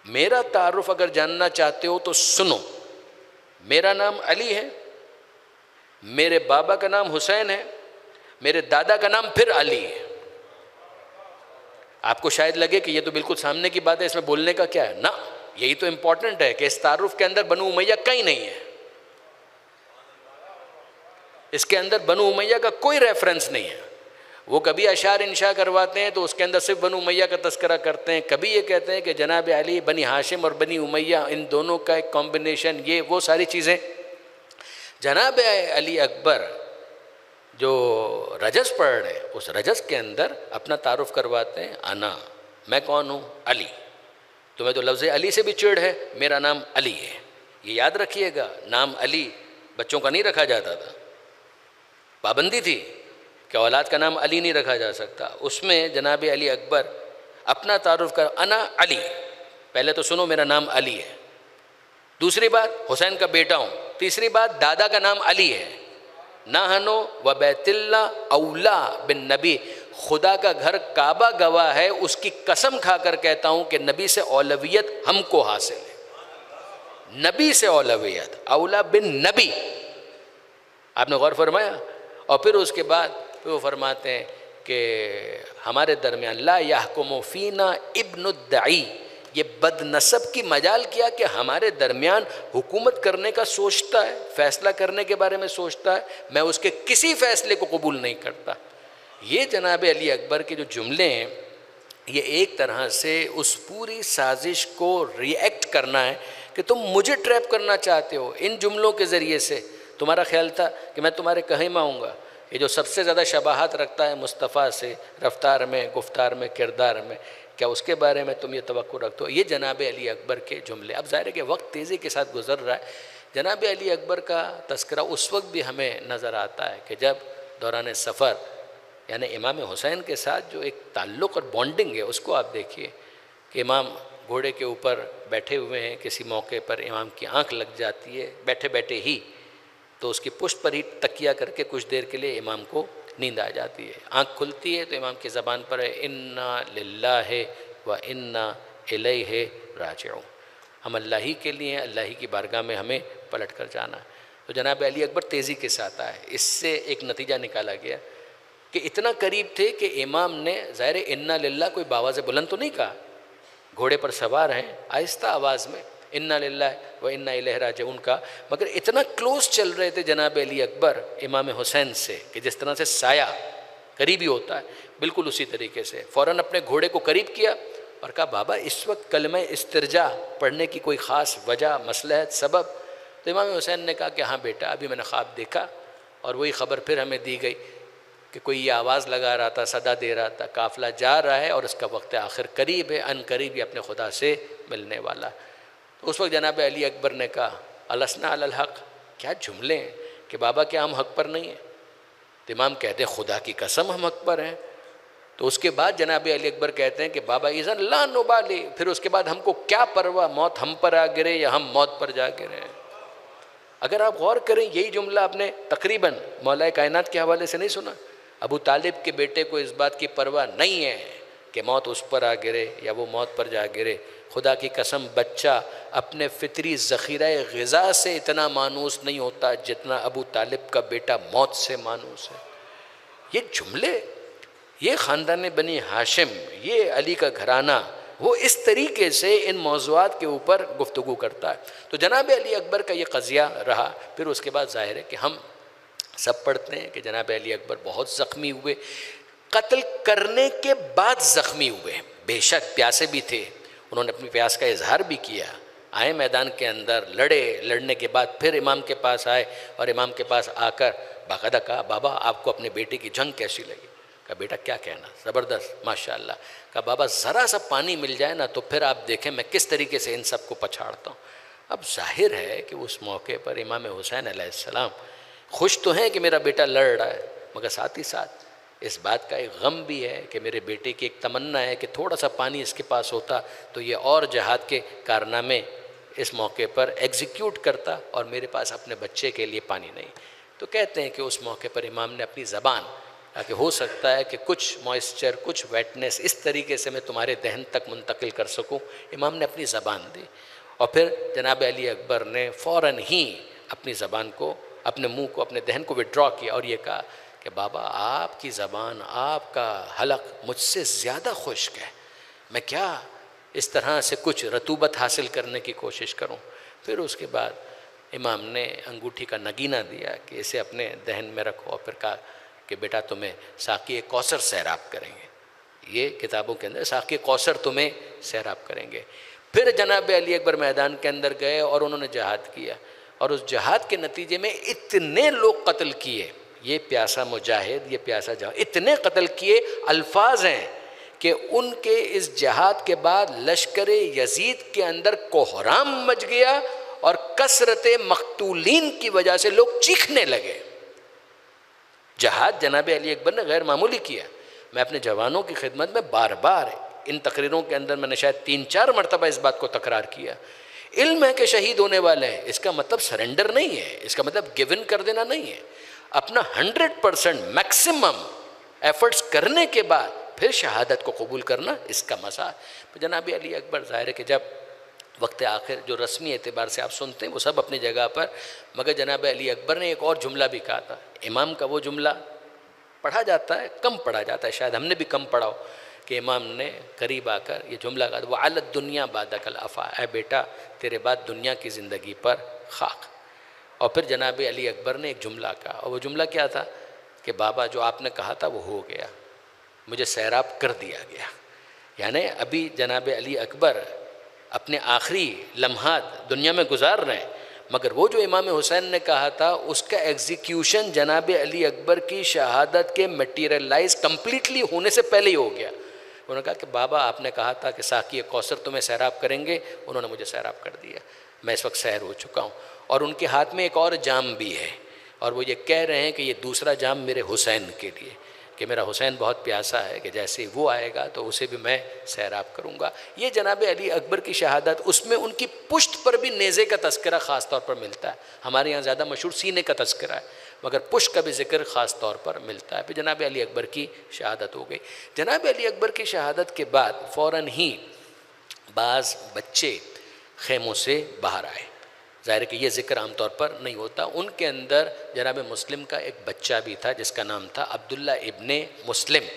मेरा तारुफ अगर जानना चाहते हो तो सुनो, मेरा नाम अली है, मेरे बाबा का नाम हुसैन है, मेरे दादा का नाम फिर अली है। आपको शायद लगे कि ये तो बिल्कुल सामने की बात है, इसमें बोलने का क्या है ना, यही तो इंपॉर्टेंट है कि इस तारुफ के अंदर बनु उमैया कहीं नहीं है, इसके अंदर बनु उमैया का कोई रेफरेंस नहीं है। वो कभी अशार इंशा करवाते हैं तो उसके अंदर सिर्फ बनु उमैया का तस्करा करते हैं, कभी ये कहते हैं कि जनाब अली बनी हाशिम और बनी उमैया इन दोनों का एक कॉम्बिनेशन, ये वो सारी चीज़ें। जनाब अली अकबर जो रजस पढ़ रहे हैं उस रजस के अंदर अपना तारुफ करवाते हैं, अना मैं कौन हूँ? अली। तुम्हें तो लफ्ज़ अली से भी चिढ़ है, मेरा नाम अली है। ये याद रखिएगा, नाम अली बच्चों का नहीं रखा जाता था, पाबंदी थी कि औलाद का नाम अली नहीं रखा जा सकता। उसमें जनाब अली अकबर अपना तारुफ कर, अना अली, पहले तो सुनो मेरा नाम अली है, दूसरी बात हुसैन का बेटा हूँ, तीसरी बात दादा का नाम अली है, नाहनो व बैतिल्ला औला बिन नबी, खुदा का घर काबा गवाह है, उसकी कसम खाकर कहता हूँ कि नबी से औलवियत हमको हासिल है, नबी से औलवियत, औला बिन नबी। आपने गौर फरमाया? और फिर उसके बाद वो फरमाते हैं कि हमारे दरमियान ला यहकुमु फीना इब्नुद्दाई, ये बदनसब की मजाल किया कि हमारे दरमियान हुकूमत करने का सोचता है, फ़ैसला करने के बारे में सोचता है, मैं उसके किसी फ़ैसले को कबूल नहीं करता। ये जनाब अली अकबर के जो जुमले हैं, ये एक तरह से उस पूरी साजिश को रिएक्ट करना है कि तुम मुझे ट्रैप करना चाहते हो इन जुमलों के ज़रिए से। तुम्हारा ख्याल था कि मैं तुम्हारे कहीं में आऊँगा, ये जो सबसे ज़्यादा शबाहत रखता है मुस्तफ़ा से रफ्तार में, गुफ्तार में, किरदार में, क्या उसके बारे में तुम ये तवक्को रखते हो? ये जनाब अली अकबर के जुमले। अब ज़ाहिर है कि वक्त तेज़ी के साथ गुजर रहा है, जनाब अली अकबर का तस्करा उस वक्त भी हमें नज़र आता है कि जब दौरान सफ़र यानी इमाम हुसैन के साथ जो एक ताल्लुक़ और बॉन्डिंग है उसको आप देखिए कि इमाम घोड़े के ऊपर बैठे हुए हैं, किसी मौके पर इमाम की आँख लग जाती है बैठे बैठे ही, तो उसकी पुष्ट पर ही तकिया करके कुछ देर के लिए इमाम को नींद आ जाती है। आँख खुलती है तो इमाम की ज़बान पर है इन्ना लिल्लाहि व इन्ना इलैहि राजिऊन, हम अल्लाह ही के लिए हैं, अल्लाह ही की बारगाह में हमें पलट कर जाना है। तो जनाब अली अकबर तेज़ी के साथ आए। इससे एक नतीजा निकाला गया कि इतना करीब थे कि इमाम ने ज़ाहिर इन्ना लिल्लाह कोई बावाज़ बुलंद तो नहीं कहा, घोड़े पर सवार हैं, आहिस्ता आवाज़ में इन्ना लिल्लाह व इन्ना इलैहि राजिऊन का, मगर इतना क्लोज चल रहे थे जनाब अली अकबर इमाम हुसैन से कि जिस तरह से साया करीबी होता है बिल्कुल उसी तरीके से फ़ौरन अपने घोड़े को करीब किया और कहा बाबा इस वक्त कलमे इस्तिरजा पढ़ने की कोई ख़ास वजह, मसलहत, सबब? तो इमाम हुसैन ने कहा कि हाँ बेटा, अभी मैंने ख्वाब देखा और वही ख़बर फिर हमें दी गई कि कोई ये आवाज़ लगा रहा था, सदा दे रहा था, काफ़िला जा रहा है और उसका वक्त आखिर करीब है, अन करीब ही अपने खुदा से मिलने वाला। तो उस वक्त जनाब अली अकबर ने कहा अलसना अलल हक़, क्या जुमले हैं कि बाबा क्या हम हक़ पर नहीं हैं? तो इमाम कहते हैं खुदा की कसम हम हक़ पर हैं। तो उसके बाद जनाब अली अकबर कहते हैं कि बाबा इज़न ला नुबाली, फिर उसके बाद हमको क्या परवाह, मौत हम पर आ गिरे या हम मौत पर जा गिरे। अगर आप गौर करें, यही जुमला आपने तकरीबन मौलाए कायनात के हवाले से नहीं सुना। अबू तालिब के बेटे को इस बात की परवाह नहीं है कि मौत उस पर आ गिरे या वो मौत पर जा गिरे। खुदा की कसम, बच्चा अपने फितरी ज़ख़ीरा ग़िज़ा से इतना मानूस नहीं होता जितना अबू तालिब का बेटा मौत से मानूस है। ये जुमले, ये ख़ानदान बनी हाशिम, ये अली का घराना, वो इस तरीके से इन मौज़ूआत के ऊपर गुफ्तगू करता है। तो जनाब अली अकबर का ये क़ज़िया रहा। फिर उसके बाद ज़ाहिर है कि हम सब पढ़ते हैं कि जनाब अली अकबर बहुत ज़ख्मी हुए, कत्ल करने के बाद ज़ख्मी हुए। बेशक प्यासे भी थे, उन्होंने अपनी प्यास का इजहार भी किया, आए मैदान के अंदर, लड़े, लड़ने के बाद फिर इमाम के पास आए और इमाम के पास आकर बाकायदा कहा, बाबा आपको अपने बेटे की जंग कैसी लगी? कहा बेटा क्या कहना, ज़बरदस्त माशाअल्लाह। कहा बाबा ज़रा सा पानी मिल जाए ना तो फिर आप देखें मैं किस तरीके से इन सब को पछाड़ता हूँ। अब जाहिर है कि उस मौके पर इमाम हुसैन अलैहिस्सलाम खुश तो हैं कि मेरा बेटा लड़ रहा है, मगर साथ ही साथ इस बात का एक गम भी है कि मेरे बेटे की एक तमन्ना है कि थोड़ा सा पानी इसके पास होता तो ये और जहाद के कारनामे इस मौके पर एग्जीक्यूट करता और मेरे पास अपने बच्चे के लिए पानी नहीं। तो कहते हैं कि उस मौके पर इमाम ने अपनी ज़बान, ताकि हो सकता है कि कुछ मॉइस्चर, कुछ वेटनेस इस तरीके से मैं तुम्हारे दहन तक मुंतकिल कर सकूं, इमाम ने अपनी ज़बान दी। और फिर जनाब अली अकबर ने फ़ौरन ही अपनी ज़बान को, अपने मुँह को, अपने दहन को विड्रॉ किया और ये कहा कि बाबा आपकी ज़बान, आपका हलक मुझसे ज़्यादा खुश्क है, मैं क्या इस तरह से कुछ रतूबत हासिल करने की कोशिश करूं। फिर उसके बाद इमाम ने अंगूठी का नगीना दिया कि इसे अपने दहन में रखो और फिर कहा कि बेटा तुम्हें साक़ी कौसर सैराब करेंगे। ये किताबों के अंदर साक़ी कौसर तुम्हें सैराब करेंगे। फिर जनाब अली अकबर मैदान के अंदर गए और उन्होंने जहाद किया और उस जहाद के नतीजे में इतने लोग कत्ल किए, ये प्यासा मुजाहिद, ये प्यासा जहाद, इतने कत्ल किए, अल्फाज हैं कि उनके इस जहाद के बाद लश्कर यजीद के अंदर कोहराम मच गया और कसरत मकतूलीन की वजह से लोग चीखने लगे। जहाद जनाब अली अकबर ने गैर मामूली किया। मैं अपने जवानों की खिदमत में बार बार इन तकरीरों के अंदर मैंने शायद 3-4 मरतबा इस बात को तकरार किया। इल्म है कि शहीद होने वाले हैं, इसका मतलब सरेंडर नहीं है, इसका मतलब गिव इन कर देना नहीं है। अपना 100% मैक्सिमम एफर्ट्स करने के बाद फिर शहादत को कबूल करना, इसका मसा। तो जनाब अली अकबर ज़ाहिर है कि जब वक्त आखिर जो रस्मी एतबार से आप सुनते हैं वो सब अपनी जगह पर, मगर जनाब अली अकबर ने एक और जुमला भी कहा था। इमाम का वो जुमला पढ़ा जाता है, कम पढ़ा जाता है, शायद हमने भी कम पढ़ा हो, कि इमाम ने करीब आकर ये जुमला कहा, वो अलत दुनिया बादकल अफ़ा, ए बेटा तेरे बाद दुनिया की ज़िंदगी पर खाक। और फिर जनाब अली अकबर ने एक जुमला कहा, और वो जुमला क्या था कि बाबा जो आपने कहा था वो हो गया, मुझे सैराब कर दिया गया। यानी अभी जनाब अली अकबर अपने आखिरी लम्हात दुनिया में गुजार रहे हैं, मगर वो जो इमाम हुसैन ने कहा था उसका एग्जीक्यूशन जनाब अली अकबर की शहादत के मटीरियलाइज कम्प्लीटली होने से पहले ही हो गया। उन्होंने कहा कि बाबा आपने कहा था कि साक़ी कौसर तुम्हें सैराब करेंगे, उन्होंने मुझे सैराब कर दिया, मैं इस वक्त सैर हो चुका हूँ। और उनके हाथ में एक और जाम भी है और वो ये कह रहे हैं कि ये दूसरा जाम मेरे हुसैन के लिए, कि मेरा हुसैन बहुत प्यासा है कि जैसे वो आएगा तो उसे भी मैं सैराब करूँगा। ये जनाब अली अकबर की शहादत, उसमें उनकी पुश्त पर भी नेज़े का तस्करा ख़ास तौर पर मिलता है। हमारे यहाँ ज़्यादा मशहूर सीने का तस्करा है, मगर पुश्त का भी जिक्र ख़ास तौर पर मिलता है। फिर जनाब अली अकबर की शहादत हो गई। जनाब अली अकबर की शहादत के बाद फ़ौरन ही बाज़ बच्चे खेमों से बाहर आए। ज़ाहिर है कि ये ज़िक्र आमतौर पर नहीं होता। उनके अंदर जनाब मुस्लिम का एक बच्चा भी था जिसका नाम था अब्दुल्ला इब्ने मुस्लिम।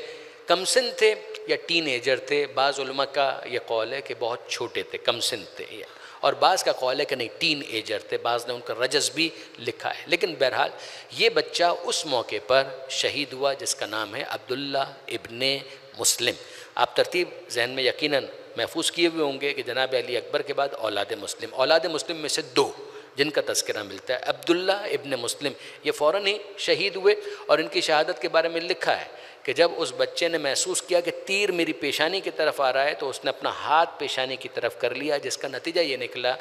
कमसिन थे या टीन एजर थे, बाज़ उलमा का ये कौल है कि बहुत छोटे थे, कमसिन थे, और बाज़ का कौल है कि नहीं टीन एजर थे, बाज़ ने उनका रजस भी लिखा है। लेकिन बहरहाल ये बच्चा उस मौके पर शहीद हुआ जिसका नाम है अब्दुल्ला इब्ने मुस्लिम। आप तरतीब जहन में यकीनन महफूज किए हुए होंगे कि जनाब अली अकबर के बाद औलाद मुस्लिम में से 2 जिनका तस्करा मिलता है, अब्दुल्ला इब्ने मुस्लिम, ये फ़ौरन ही शहीद हुए। और इनकी शहादत के बारे में लिखा है कि जब उस बच्चे ने महसूस किया कि तीर मेरी पेशानी की तरफ आ रहा है तो उसने अपना हाथ पेशानी की तरफ कर लिया, जिसका नतीजा ये निकला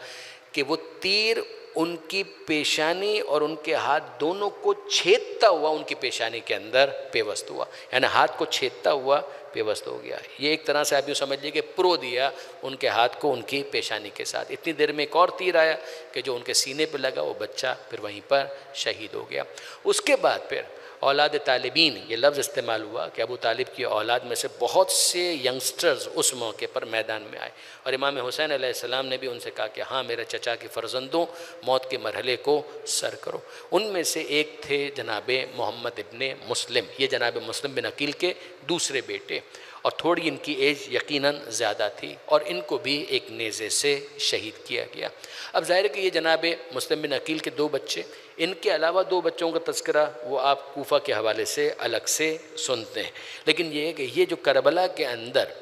कि वो तीर उनकी पेशानी और उनके हाथ दोनों को छेदता हुआ उनकी पेशानी के अंदर पेवस्त हुआ, यानी हाथ को छेदता हुआ पेवस्त हो गया। ये एक तरह से आप यूँ समझ लीजिए कि प्रो दिया उनके हाथ को उनकी पेशानी के साथ। इतनी देर में एक और तीर आया कि जो उनके सीने पे लगा, वो बच्चा फिर वहीं पर शहीद हो गया। उसके बाद फिर औलाद तालिबीन ये लफ्ज़ इस्तेमाल हुआ कि अबू तालिब की औलाद में से बहुत से यंगस्टर्स उस मौके पर मैदान में आए और इमाम हुसैन अलैहिस्सलाम ने भी उनसे कहा कि हाँ मेरे चचा के फ़र्जंदों, मौत के मरहले को सर करो। उनमें से एक थे जनाब मोहम्मद इब्ने मुस्लिम, ये जनाब मुस्लिम बिन अकील के दूसरे बेटे, और थोड़ी इनकी एज यकीनन ज़्यादा थी और इनको भी एक नेज़े से शहीद किया गया। अब ज़ाहिर है कि ये जनाब मुस्लिम बिन अकील के दो बच्चे, इनके अलावा दो बच्चों का तज़किरा वो आप कूफ़ा के हवाले से अलग से सुनते हैं, लेकिन ये है कि ये जो करबला के अंदर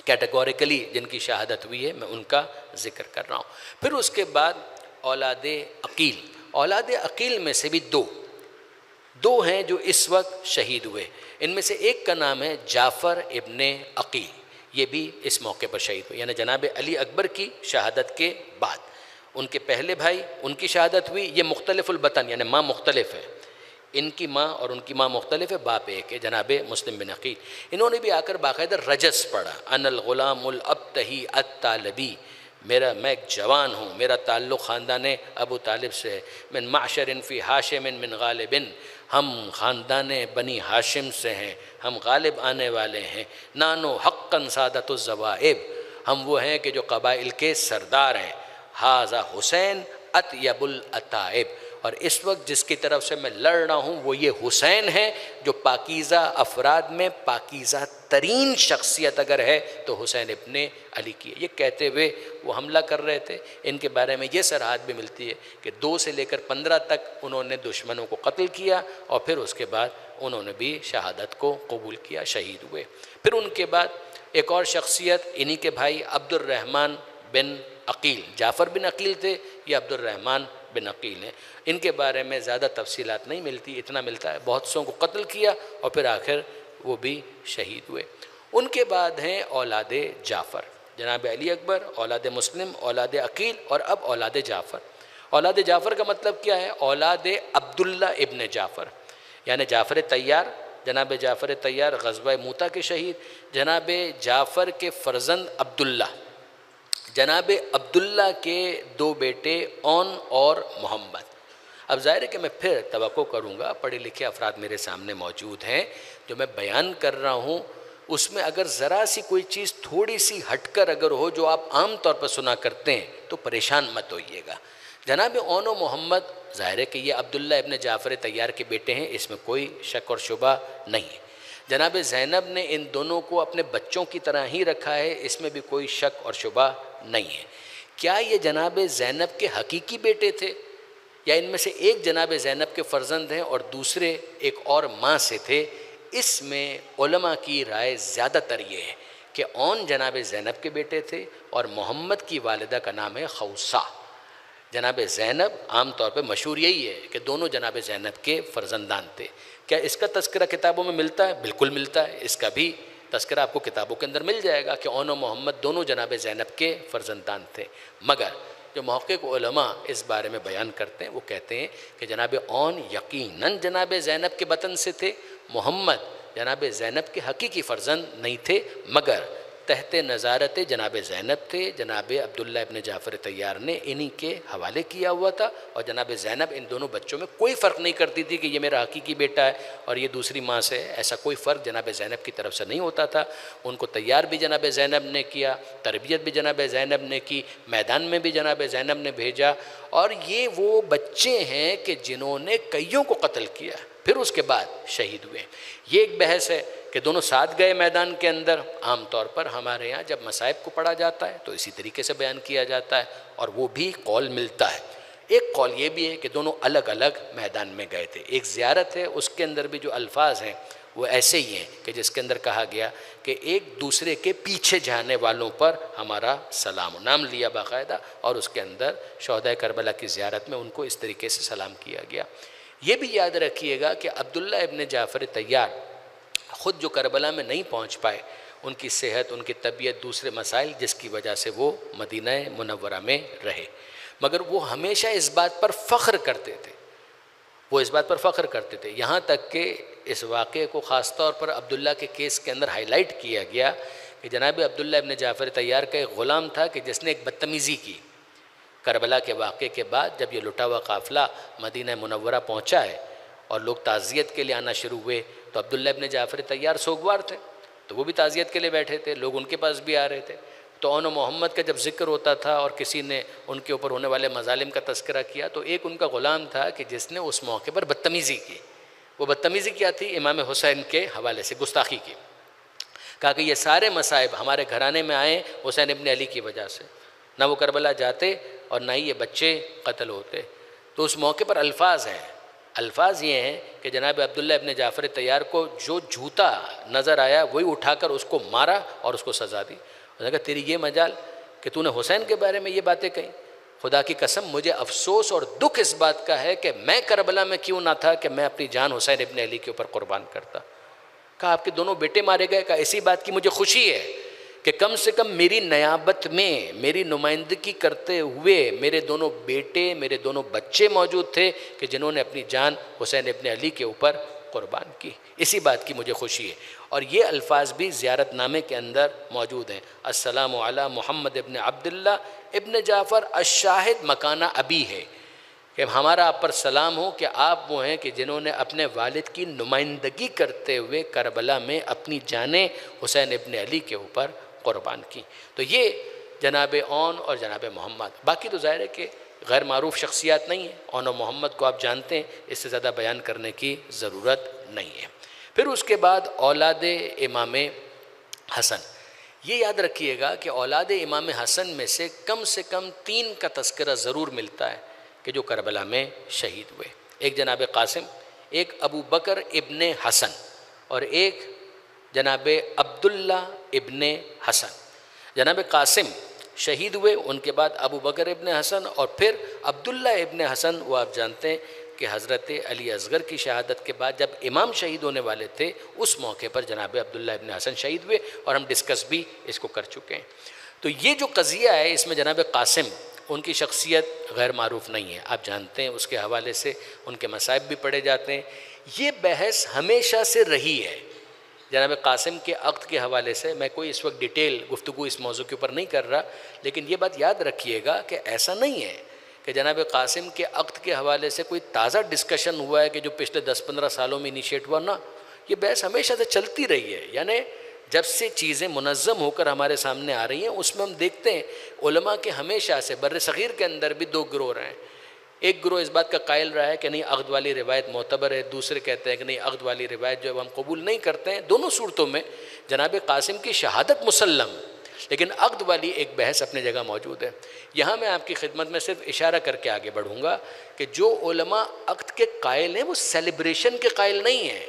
कैटेगोरिकली जिनकी शहादत हुई है मैं उनका ज़िक्र कर रहा हूँ। फिर उसके बाद औलाद अकील, औलाद अकील में से भी दो हैं जो इस वक्त शहीद हुए। इनमें से एक का नाम है जाफ़र इब्ने अकील, ये भी इस मौके पर शहीद हुए, यानी जनाब अली अकबर की शहादत के बाद उनके पहले भाई उनकी शहादत हुई। ये मुख्तलिफुल बतन यानी माँ मुख्तलिफ है, इनकी माँ और उनकी माँ मुख्तलिफ है, बाप एक है, जनाब मुस्लिम बिन अकील। इन्होंने भी आकर बाकायदा रजस पढ़ा, अनल गुलामुल अब्तही अत्तालबी, मैं एक जवान हूँ, मेरा ताल्लुक़ ख़ानदान अबू तालिब से है। मिन माशरिन फ़ी हाशिमिन मिन गालिबिन, हम ख़ानदान बनी हाशिम से हैं, हम गालिब आने वाले हैं। नानो हक्कन सादतुज़ ज़वाइब, हम वो हैं कि जो कबाइल के सरदार हैं। हाज़ा हुसैन अतयबुल अताइब, और इस वक्त जिसकी तरफ से मैं लड़ रहा हूँ वो ये हुसैन है जो पाकीज़ा अफराद में पाकीज़ा तरीन शख्सियत अगर है तो हुसैन इब्ने अली की है। ये कहते हुए वो हमला कर रहे थे। इनके बारे में ये सराहत भी मिलती है कि 2 से लेकर 15 तक उन्होंने दुश्मनों को कत्ल किया और फिर उसके बाद उन्होंने भी शहादत को कबूल किया, शहीद हुए। फिर उनके बाद एक और शख्सियत इन्हीं के भाई अब्दुर्रहमान बिन अकील, जाफ़र बिन अकील थे, ये अब्दुर्रहमान बिन अकील हैं। इनके बारे में ज़्यादा तफसीलात नहीं मिलती, इतना मिलता है बहुत सौ को कत्ल किया और फिर आखिर वो भी शहीद हुए। उनके बाद हैं औलाद जाफ़र, जनाब अली अकबर, औलाद मुस्लिम, औलाद अकील और अब औलाद जाफ़र। औलाद जाफ़र का मतलब क्या है? औलाद अब्दुल्ला इब्न जाफ़र, यानी जाफ़र तैयार, जनाब जाफ़र तैयार ग़ज़वा मूता के शहीद, जनाब जाफ़र के फ़र्जंद अब्दुल्ला, जनाब अब्दुल्ला के 2 बेटे औन और मोहम्मद। अब ज़ाहिर है कि मैं फिर तवक्को करूँगा, पढ़े लिखे अफराद मेरे सामने मौजूद हैं, जो मैं बयान कर रहा हूँ उसमें अगर ज़रा सी कोई चीज़ थोड़ी सी हटकर अगर हो जो आप आम तौर पर सुना करते हैं तो परेशान मत होइएगा। जनाब औन और मोहम्मद, ज़ाहिर है कि ये अब्दुल्ला इब्न जाफ़र तैयार के बेटे हैं, इसमें कोई शक और शुबा नहीं है। जनाब ज़ैनब ने इन दोनों को अपने बच्चों की तरह ही रखा है, इसमें भी कोई शक और शुबा नहीं है। क्या ये जनाब ज़ैनब के हकीकी बेटे थे या इनमें से एक जनाब ज़ैनब के फ़र्जंद हैं और दूसरे एक और माँ से थे? इसमें उलमा की राय ज़्यादातर ये है कि औन जनाब ज़ैनब के बेटे थे और मोहम्मद की वालिदा का नाम है खौसा। जनाब ज़ैनब आम तौर पे मशहूर यही है कि दोनों जनाब ज़ैनब के फ़र्जंदान थे। क्या इसका तज़किरा किताबों में मिलता है? बिल्कुल मिलता है। इसका भी तज़किरा आपको किताबों के अंदर मिल जाएगा कि औन और मोहम्मद दोनों जनाब ज़ैनब के फ़र्जंदान थे। मगर जो मुहक़्क़िक़ उलमा इस बारे में बयान करते हैं वो कहते हैं कि जनाब औन यकीनन जनाब ज़ैनब के बतन से थे, मोहम्मद जनाब ज़ैनब के हकीकी फ़र्जंद नहीं थे, मगर तहत नज़ारत जनाब ज़ैनब थे। जनाब अब्दुल्ला इब्न जाफ़र तैयार ने इन्हीं के हवाले किया हुआ था और जनाब ज़ैनब इन दोनों बच्चों में कोई फ़र्क नहीं करती थी कि ये मेरा हकीकी बेटा है और ये दूसरी माँ से है। ऐसा कोई फ़र्क जनाब ज़ैनब की तरफ से नहीं होता था। उनको तैयार भी जनाब ज़ैनब ने किया, तरबियत भी जनाब ज़ैनब ने की, मैदान में भी जनाब ज़ैनब ने भेजा, और ये वो बच्चे हैं कि जिन्होंने कईयों को कत्ल किया फिर उसके बाद शहीद हुए। ये एक बहस है कि दोनों साथ गए मैदान के अंदर। आम तौर पर हमारे यहाँ जब मसाइब को पढ़ा जाता है तो इसी तरीके से बयान किया जाता है और वो भी कौल मिलता है। एक कौल ये भी है कि दोनों अलग अलग मैदान में गए थे। एक ज़ियारत है, उसके अंदर भी जो अल्फाज हैं वो ऐसे ही हैं कि जिसके अंदर कहा गया कि एक दूसरे के पीछे जाने वालों पर हमारा सलाम, नाम लिया बाकायदा, और उसके अंदर शहदाए करबला की ज़ियारत में उनको इस तरीके से सलाम किया गया। ये भी याद रखिएगा कि अब्दुल्ला इब्न जाफ़र तैयार ख़ुद जो करबला में नहीं पहुंच पाए, उनकी सेहत, उनकी तबीयत, दूसरे मसाइल जिसकी वजह से वो मदीना मुनव्वरा में रहे। मगर वो हमेशा इस बात पर फ़ख्र करते थे, वो इस बात पर फ़ख्र करते थे। यहाँ तक कि इस वाक़े को ख़ास तौर पर अब्दुल्ला के केस के अंदर हाईलाइट किया गया कि जनाब अब्दुल्ला इब्न जाफ़र तैयार का एक ग़ुलाम था कि जिसने एक बदतमीज़ी की। करबला के वाक़े के बाद जब ये लुटा हुआ काफ़िला मदीना मुनव्वरा पहुँचा है और लोग ताज़ियत के लिए आना शुरू हुए, तो अब्दुल्ला इब्न जाफ़र तैयार सोगवार थे, तो वो भी ताज़ियत के लिए बैठे थे, लोग उनके पास भी आ रहे थे। तो औन मोहम्मद का जब ज़िक्र होता था और किसी ने उनके ऊपर होने वाले मज़ालिम का तज़किरा किया, तो एक उनका ग़ुलाम था कि जिसने उस मौके पर बदतमीज़ी की। वो बदतमीज़ी क्या थी? इमाम हुसैन के हवाले से गुस्ताखी की। कहा कि ये सारे मसाइब हमारे घराने में आए हुसैन इब्न अली की वजह से, ना वो करबला जाते और ना ही ये बच्चे कत्ल होते। तो उस मौके पर अल्फाज हैं, अल्फाज ये हैं कि जनाब अब्दुल्ला इब्न जाफ़र तैयार को जो जूता नज़र आया वही उठाकर उसको मारा और उसको सज़ा दी। उसने कहा तेरी ये मजाल कि तूने हुसैन के बारे में ये बातें कहीं, खुदा की कसम मुझे अफसोस और दुख इस बात का है कि मैं करबला में क्यों ना था कि मैं अपनी जान हुसैन इब्न अली के ऊपर कुर्बान करता। कहा आपके दोनों बेटे मारे गए? कहा इसी बात की मुझे खुशी है कि कम से कम मेरी नयाबत में मेरी नुमाइंदगी करते हुए मेरे दोनों बेटे, मेरे दोनों बच्चे मौजूद थे कि जिन्होंने अपनी जान हुसैन इब्न अली के ऊपर कुर्बान की। इसी बात की मुझे खुशी है। और ये अल्फाज भी ज़ियारतनामे के अंदर मौजूद हैं, अस्सलामु अला मुहम्मद इब्न अब्दुल्ला इब्न जाफ़र अशाहिद मकाना अबी है, कि हमारा आप पर सलाम हो कि आप वो हैं कि जिन्होंने अपने वालिद की नुमाइंदगी करते हुए करबला में अपनी जानें हुसैन इब्न अली के ऊपर कुर्बान की। तो ये जनाब औन और जनाब मोहम्मद। बाकी तो ज़ाहिर है कि गैर मारूफ शख्सियात नहीं है, औन और मोहम्मद को आप जानते हैं, इससे ज़्यादा बयान करने की ज़रूरत नहीं है। फिर उसके बाद औलाद इमाम हसन। ये याद रखिएगा कि औलाद इमाम हसन में से कम 3 का तज़किरा ज़रूर मिलता है कि जो करबला में शहीद हुए। एक जनाब कासिम, एक अबू बकर इब्ने हसन और एक जनाब अब्दुल्ला इब्ने हसन। जनाब कासिम शहीद हुए, उनके बाद अबू बकर इब्ने हसन और फिर अब्दुल्ला इब्ने हसन। वो आप जानते हैं कि हज़रत अली असगर की शहादत के बाद जब इमाम शहीद होने वाले थे, उस मौके पर जनाब अब्दुल्ला इब्ने हसन शहीद हुए और हम डिस्कस भी इसको कर चुके हैं। तो ये जो कज़िया है, इसमें जनाब कासिम, उनकी शख्सियत गैर मारूफ नहीं है, आप जानते हैं, उसके हवाले से उनके मसाइब भी पढ़े जाते हैं। ये बहस हमेशा से रही है जनाब कासिम के अक़्द के हवाले से। मैं कोई इस वक्त डिटेल गुफ्तगू इस मौजू के ऊपर नहीं कर रहा, लेकिन ये बात याद रखिएगा कि ऐसा नहीं है कि जनाब कासिम के अक़्द के हवाले से कोई ताज़ा डिस्कशन हुआ है कि जो पिछले 10-15 सालों में इनिशिएट हुआ ना। ये बहस हमेशा से चलती रही है, यानी जब से चीज़ें मुनज़्ज़म होकर हमारे सामने आ रही हैं, उसमें हम देखते हैं उलमा के हमेशा से बर्र सग़ीर के अंदर भी 2 गिरोह रहे हैं। एक गिरोह इस बात का कायल रहा है कि नहीं अक़्द वाली रिवायत मोतबर है, दूसरे कहते हैं कि नहीं अक़्द वाली रिवायत जो है हम कबूल नहीं करते हैं। दोनों सूरतों में जनाब कासिम की शहादत मुसल्लम, लेकिन अक़्द वाली एक बहस अपनी जगह मौजूद है। यहाँ मैं आपकी खिदमत में सिर्फ इशारा करके आगे बढ़ूँगा कि जो उलमा अक़्द के कायल हैं वो सेलिब्रेशन के कायल नहीं हैं।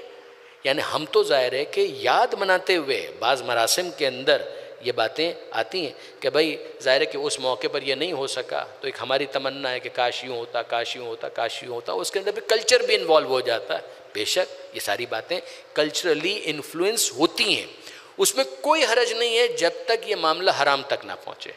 यानी हम तो ज़ाहिर है कि याद मनाते हुए बाज़ मरासिम के अंदर ये बातें आती हैं कि भाई ज़ाहिर है कि उस मौके पर ये नहीं हो सका, तो एक हमारी तमन्ना है कि काश यूँ होता, काश यूँ होता, काश यूँ होता। उसके अंदर भी कल्चर भी इन्वॉल्व हो जाता है। बेशक ये सारी बातें कल्चरली इन्फ्लुएंस होती हैं, उसमें कोई हरज नहीं है जब तक ये मामला हराम तक ना पहुँचे।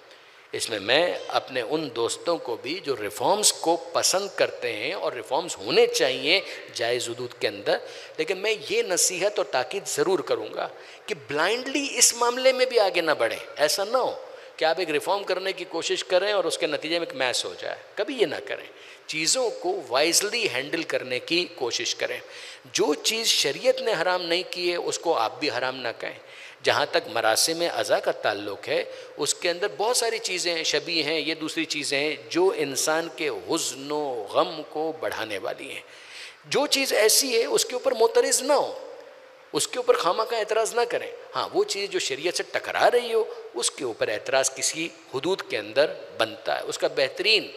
इसमें मैं अपने उन दोस्तों को भी जो रिफ़ॉर्म्स को पसंद करते हैं और रिफ़ॉर्म्स होने चाहिए जायज़ हुदूद के अंदर, लेकिन मैं ये नसीहत और ताकीद ज़रूर करूँगा कि ब्लाइंडली इस मामले में भी आगे ना बढ़ें। ऐसा ना हो कि आप एक रिफ़ॉर्म करने की कोशिश करें और उसके नतीजे में एक मैस हो जाए, कभी ये ना करें। चीज़ों को वाइजली हैंडल करने की कोशिश करें। जो चीज़ शरीयत ने हराम नहीं की है उसको आप भी हराम ना कहें। जहाँ तक मरासिम अज़ा का ताल्लुक़ है, उसके अंदर बहुत सारी चीज़ें शबी हैं, ये दूसरी चीज़ें हैं जो इंसान के हुज़्न व गम को बढ़ाने वाली हैं। जो चीज़ ऐसी है उसके ऊपर मोतरज़ ना हो, उसके ऊपर खामा का एतराज़ ना करें। हाँ, वो चीज़ जो शरीयत से टकरा रही हो उसके ऊपर एतराज़ किसी हुदूद के अंदर बनता है। उसका बेहतरीन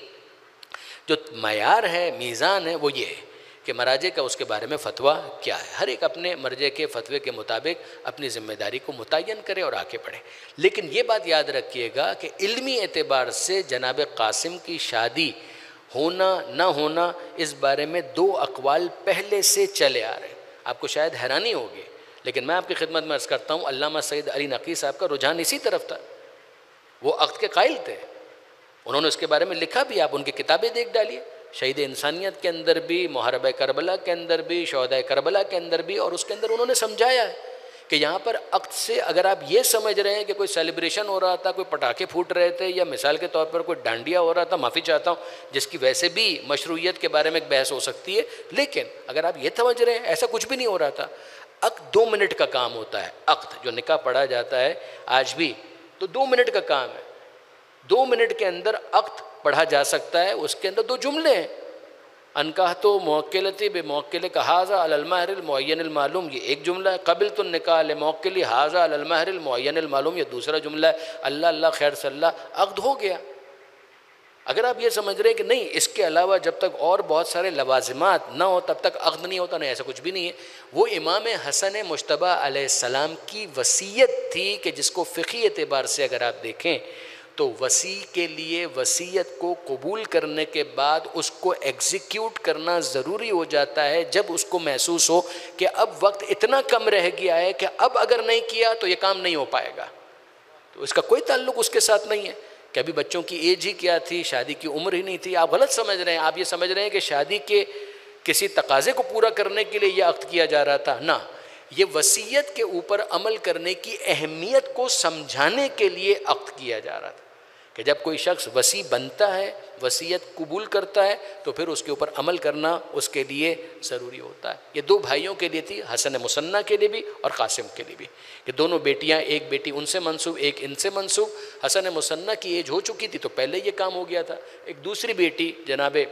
जो मयार है, मीज़ान है, वो ये है कि मराजे का उसके बारे में फ़तवा क्या है। हर एक अपने मर्जे के फ़तवे के मुताबिक अपनी ज़िम्मेदारी को मुतय्यन करे और आगे बढ़े। लेकिन ये बात याद रखिएगा कि इल्मी एतबार से जनाब कासिम की शादी होना ना होना, इस बारे में 2 अक़वाल पहले से चले आ रहे हैं। आपको शायद हैरानी होगी, लेकिन मैं आपकी खिदमत में अर्ज़ करता हूँ, अल्लामा सैयद अली नक़ी साहब का रुझान इसी तरफ था। वो अक़्द के कायल थे, उन्होंने उसके बारे में लिखा भी, आप उनकी किताबें देख डालिए, शहीद इंसानियत के अंदर भी, मुहरब करबला के अंदर भी, शहदा करबला के अंदर भी, और उसके अंदर उन्होंने समझाया है कि यहाँ पर अक़्द से अगर आप ये समझ रहे हैं कि कोई सेलिब्रेशन हो रहा था, कोई पटाखे फूट रहे थे, या मिसाल के तौर पर कोई डांडिया हो रहा था, माफ़ी चाहता हूँ, जिसकी वैसे भी मशरूइयत के बारे में एक बहस हो सकती है, लेकिन अगर आप ये समझ रहे हैं ऐसा कुछ भी नहीं हो रहा था। अक़्द 2 मिनट का काम होता है। अक़्द जो निकाह पढ़ा जाता है आज भी तो 2 मिनट का काम है। 2 मिनट के अंदर अक़्द पढ़ा जा सकता है। उसके अंदर 2 जुमले हैं, अनकाह तो मौक्किलती बे मौक्किल का हाजा अल महरिल मुअय्यनिल मालूम, ये एक जुमला है। कबिल तो निकाह ले मौक्किली हाजा अल महरिल मुअय्यनिल मालूम, ये दूसरा जुमला है। अल्लाह अल्लाह खैर सल्ला, अक़्द हो गया। अगर आप ये समझ रहे हैं कि नहीं इसके अलावा जब तक और बहुत सारे लवाजिमात ना हो तब तक अक़्द नहीं होता, नहीं, ऐसा कुछ भी नहीं है। वो इमाम हसन मुश्तबा अलैहिस्सलाम की वसीयत थी कि जिसको फ़िक़ही एतबार से अगर आप देखें तो वसी के लिए वसीयत को कबूल करने के बाद उसको एग्जीक्यूट करना ज़रूरी हो जाता है जब उसको महसूस हो कि अब वक्त इतना कम रह गया है कि अब अगर नहीं किया तो ये काम नहीं हो पाएगा। तो इसका कोई ताल्लुक़ उसके साथ नहीं है कि अभी बच्चों की एज ही क्या थी, शादी की उम्र ही नहीं थी। आप गलत समझ रहे हैं। आप ये समझ रहे हैं कि शादी के किसी तकाज़े को पूरा करने के लिए यह अक़्द किया जा रहा था ना, ये वसीयत के ऊपर अमल करने की अहमियत को समझाने के लिए अक़्द किया जा रहा था कि जब कोई शख्स वसी बनता है, वसीयत कबूल करता है, तो फिर उसके ऊपर अमल करना उसके लिए ज़रूरी होता है। ये 2 भाइयों के लिए थी, हसन मुसन्ना के लिए भी और कासिम के लिए भी, कि दोनों बेटियां, एक बेटी उनसे मंसूब, एक इनसे मंसूब। हसन मुसन्ना की एज हो चुकी थी तो पहले ये काम हो गया था। एक दूसरी बेटी जनाब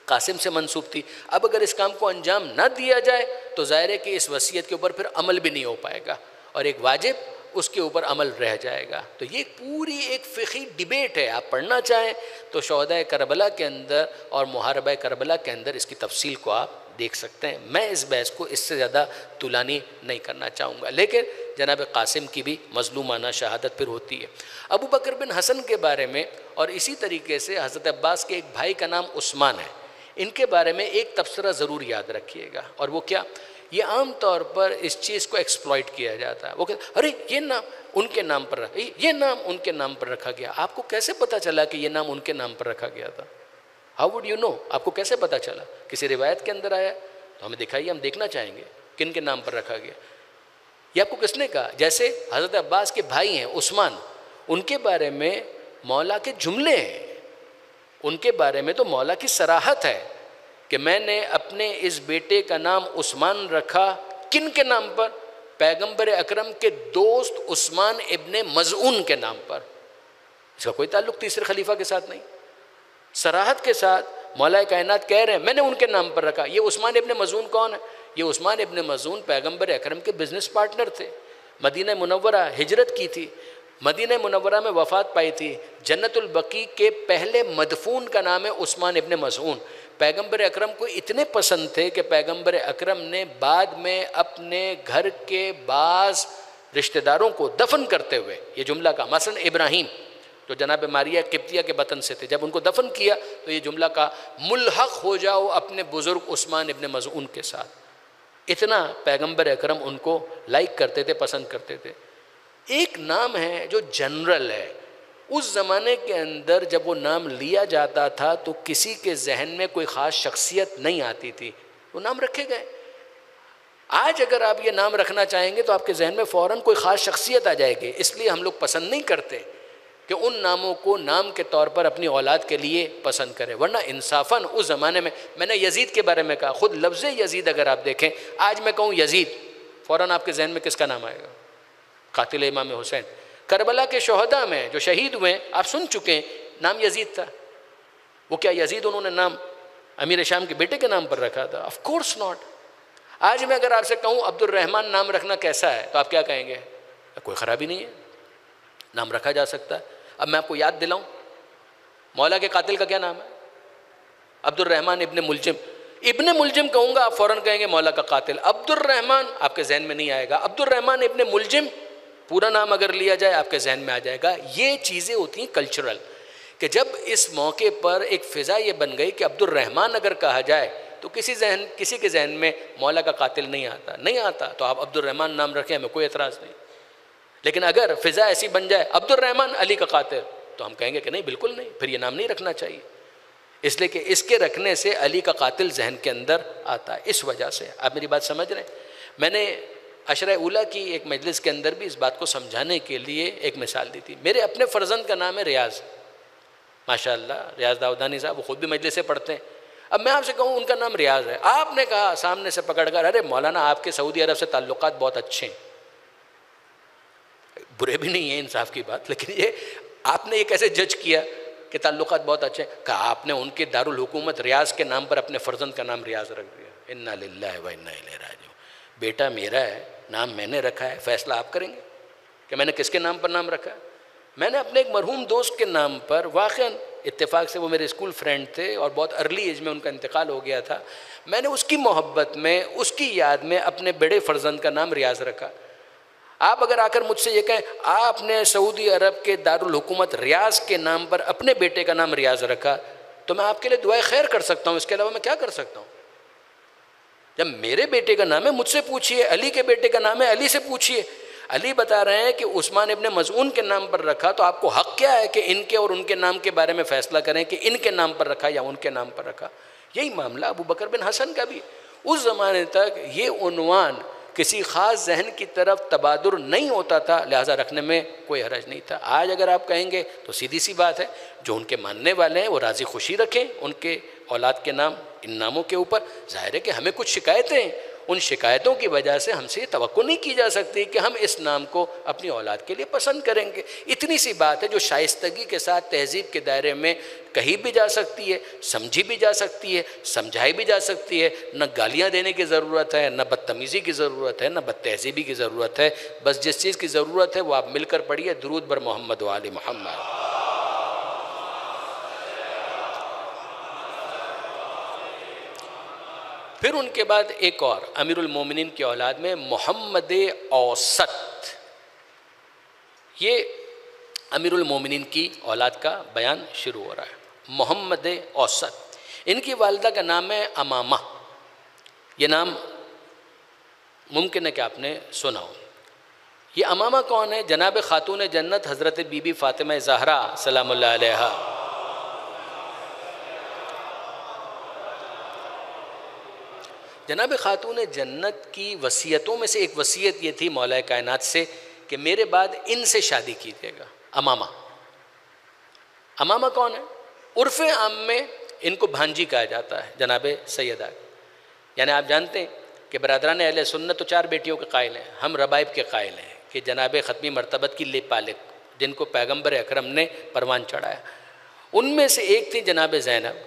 कासिम से मंसूब थी। अब अगर इस काम को अंजाम ना दिया जाए तो ज़ाहिर है कि इस वसीयत के ऊपर फिर अमल भी नहीं हो पाएगा और एक वाजिब उसके ऊपर अमल रह जाएगा। तो ये पूरी एक फ़िक़ही डिबेट है। आप पढ़ना चाहें तो शहदा करबला के अंदर और मुहरब करबला के अंदर इसकी तफसील को आप देख सकते हैं। मैं इस बहस को इससे ज़्यादा तुलानी नहीं करना चाहूँगा, लेकिन जनाब कासिम की भी मज़लूमाना शहादत फिर होती है। अबू बकर बिन हसन के बारे में और इसी तरीके से हज़रत अब्बास के एक भाई का नाम उस्मान है, इनके बारे में एक तबसरा ज़रूर याद रखिएगा। और वो क्या, ये आम तौर पर इस चीज़ को एक्सप्लॉइट किया जाता है। वो कहते अरे ये नाम उनके नाम पर रखा, ये नाम उनके नाम पर रखा गया। आपको कैसे पता चला कि ये नाम उनके नाम पर रखा गया था? How would you know? आपको कैसे पता चला? किसी रिवायत के अंदर आया तो हमें दिखाइए, हम देखना चाहेंगे किन के नाम पर रखा गया। ये आपको किसने कहा? जैसे हज़रत अब्बास के भाई हैं उस्मान, उनके बारे में मौला के जुमले हैं, उनके बारे में तो मौला की सराहत है कि मैंने अपने इस बेटे का नाम उस्मान रखा किन के नाम पर? पैगंबर अकरम के दोस्त उस्मान इब्ने मज़ऊन के नाम पर। इसका कोई ताल्लुक़ तीसरे खलीफा के साथ नहीं। सराहत के साथ मौला कायनात कह रहे हैं मैंने उनके नाम पर रखा। ये उस्मान इब्ने मज़ऊन कौन है? ये उस्मान इब्ने मज़ऊन पैगंबर अकरम के बिज़नेस पार्टनर थे। मदीना मुनव्वरा हिजरत की थी, मदीना मुनव्वरा में वफ़ात पाई थी। जन्नतुल बकी के पहले मदफून का नाम है उस्मान इब्ने मज़ऊन। पैगंबर अकरम को इतने पसंद थे कि पैगंबर अकरम ने बाद में अपने घर के बाज़ रिश्तेदारों को दफन करते हुए, ये जुमला का, मसलन इब्राहीम जो जनाब मारिया किप्तिया के वतन से थे, जब उनको दफन किया तो ये जुमला का मुल्हक हो जाओ अपने बुज़ुर्ग उस्मान इब्ने मज़ऊन के साथ। इतना पैगंबर अकरम उनको लाइक करते थे, पसंद करते थे। एक नाम है जो जनरल है। उस ज़माने के अंदर जब वो नाम लिया जाता था तो किसी के जहन में कोई ख़ास शख्सियत नहीं आती थी, वो नाम रखे गए। आज अगर आप ये नाम रखना चाहेंगे तो आपके जहन में फ़ौरन कोई ख़ास शख्सियत आ जाएगी। इसलिए हम लोग पसंद नहीं करते कि उन नामों को नाम के तौर पर अपनी औलाद के लिए पसंद करें। वरना इंसाफ़न उस ज़माने में, मैंने यजीद के बारे में कहा, ख़ुद लफ्ज़ यजीद अगर आप देखें, आज मैं कहूँ यजीद, फ़ौरन आपके जहन में किसका नाम आएगा? कातिल इमाम हुसैन। करबला के शहदा में जो शहीद हुए आप सुन चुके हैं, नाम यजीद था। वो क्या यजीद उन्होंने नाम अमीर शाम के बेटे के नाम पर रखा था? Of course not. आज मैं अगर आपसे कहूँ अब्दुल रहमान नाम रखना कैसा है तो आप क्या कहेंगे? कोई ख़राबी नहीं है, नाम रखा जा सकता है। अब मैं आपको याद दिलाऊं, मौला के कातिल का क्या नाम है? अब्दुल रहमान इब्ने मुलजिम। इब्ने मुलजिम कहूँगा आप फ़ौरन कहेंगे मौला का कातिल। अब्दुल रहमान आपके जहन में नहीं आएगा। अब्दुल रहमान इब्ने मुलजिम पूरा नाम अगर लिया जाए आपके जहन में आ जाएगा। ये चीज़ें होती हैं कल्चरल, कि जब इस मौके पर एक फ़िज़ा ये बन गई कि अब्दुल रहमान अगर कहा जाए तो किसी के जहन में मौला का कातिल नहीं आता, तो आप अब्दुल रहमान नाम रखें, हमें कोई एतराज़ नहीं। लेकिन अगर फ़िज़ा ऐसी बन जाए अब्दुल रहमान अली का कातिल, तो हम कहेंगे कि नहीं, बिल्कुल नहीं, फिर ये नाम नहीं रखना चाहिए, इसलिए कि इसके रखने से अली का कातिल जहन के अंदर आता है। इस वजह से आप मेरी बात समझ रहे हैं। मैंने अशरा उला की एक मजलिस के अंदर भी इस बात को समझाने के लिए एक मिसाल दी थी। मेरे अपने फ़र्जंद का नाम है रियाज़, माशाअल्लाह, रियाज़ दाऊदानी साहब, वो खुद भी मजलिस से पढ़ते हैं। अब मैं आपसे कहूँ उनका नाम रियाज़ है, आपने कहा सामने से पकड़कर, अरे मौलाना आपके सऊदी अरब से ताल्लुकात बहुत अच्छे हैं, बुरे भी नहीं है, इंसाफ की बात, लेकिन ये आपने ये कैसे जज किया कि ताल्लुकात बहुत अच्छे हैं? कहा आपने उनके दारुल हुकूमत रियाज़ के नाम पर अपने फ़र्जंद का नाम रियाज़ रख दिया। इन्ना लिल्लाहि व इन्ना इलैहि राजिऊन। बेटा मेरा है, नाम मैंने रखा है, फ़ैसला आप करेंगे कि मैंने किसके नाम पर नाम रखा है। मैंने अपने एक मरहूम दोस्त के नाम पर, वाक़ई इत्तेफाक से वो मेरे स्कूल फ्रेंड थे और बहुत अर्ली एज में उनका इंतकाल हो गया था, मैंने उसकी मोहब्बत में, उसकी याद में अपने बड़े फ़र्जंद का नाम रियाज़ रखा। आप अगर आकर मुझसे ये कहें आपने सऊदी अरब के दारुल हुकूमत रियाज़ के नाम पर अपने बेटे का नाम रियाज़ रखा, तो मैं आपके लिए दुआए खैर कर सकता हूँ, इसके अलावा मैं क्या कर सकता हूँ? जब मेरे बेटे का नाम है मुझसे पूछिए, अली के बेटे का नाम है अली से पूछिए। अली बता रहे हैं कि उस्मान इब्ने मज़ऊन के नाम पर रखा, तो आपको हक़ क्या है कि इनके और उनके नाम के बारे में फ़ैसला करें कि इनके नाम पर रखा या उनके नाम पर रखा? यही मामला अबू बकर बिन हसन का भी। उस ज़माने तक ये उन्वान किसी ख़ास जहन की तरफ तबादुर नहीं होता था, लिहाजा रखने में कोई हरज नहीं था। आज अगर आप कहेंगे तो सीधी सी बात है, जो उनके मानने वाले हैं वो राज़ी खुशी रखें उनके औलाद के नाम, इन नामों के ऊपर। ज़ाहिर है कि हमें कुछ शिकायतें, उन शिकायतों की वजह से हमसे तवक्को नहीं की जा सकती कि हम इस नाम को अपनी औलाद के लिए पसंद करेंगे। इतनी सी बात है जो शाइस्तगी के साथ तहज़ीब के दायरे में कही भी जा सकती है, समझी भी जा सकती है, समझाई भी जा सकती है। न गालियाँ देने की ज़रूरत है, न बदतमीज़ी की ज़रूरत है, न बदतहज़ीबी की ज़रूरत है। बस जिस चीज़ की ज़रूरत है वो आप मिलकर पढ़िए, दुरूद बर मोहम्मद व आले मोहम्मद। फिर उनके बाद एक और अमीरुल मोमिनीन की औलाद में मोहम्मद औसत, ये अमीरुल मोमिनीन की औलाद का बयान शुरू हो रहा है। मोहम्मद औसत, इनकी वालिदा का नाम है अमामा। ये नाम मुमकिन है कि आपने सुना हो। ये अमामा कौन है? जनाब खातून जन्नत हज़रत बीबी फ़ातिमा ज़हरा सलामुल्लाह अलैहा। जनाब खातून जन्नत की वसीयतों में से एक वसीयत ये थी मौला कायनात से कि मेरे बाद इनसे शादी कीजिएगा। अमामा, अमामा कौन है? उर्फ़ आम में इनको भांजी कहा जाता है जनाब सैयदा। यानी आप जानते हैं कि बरादरान अहले सुन्नत तो 4 बेटियों के कायल हैं, हम रबाइब के कायल हैं कि जनाब ख़त्मी मरतबत की लेपालिक, जिनको पैगम्बर अकरम ने परवान चढ़ाया, उनमें से एक थी जनाब ज़ैनब,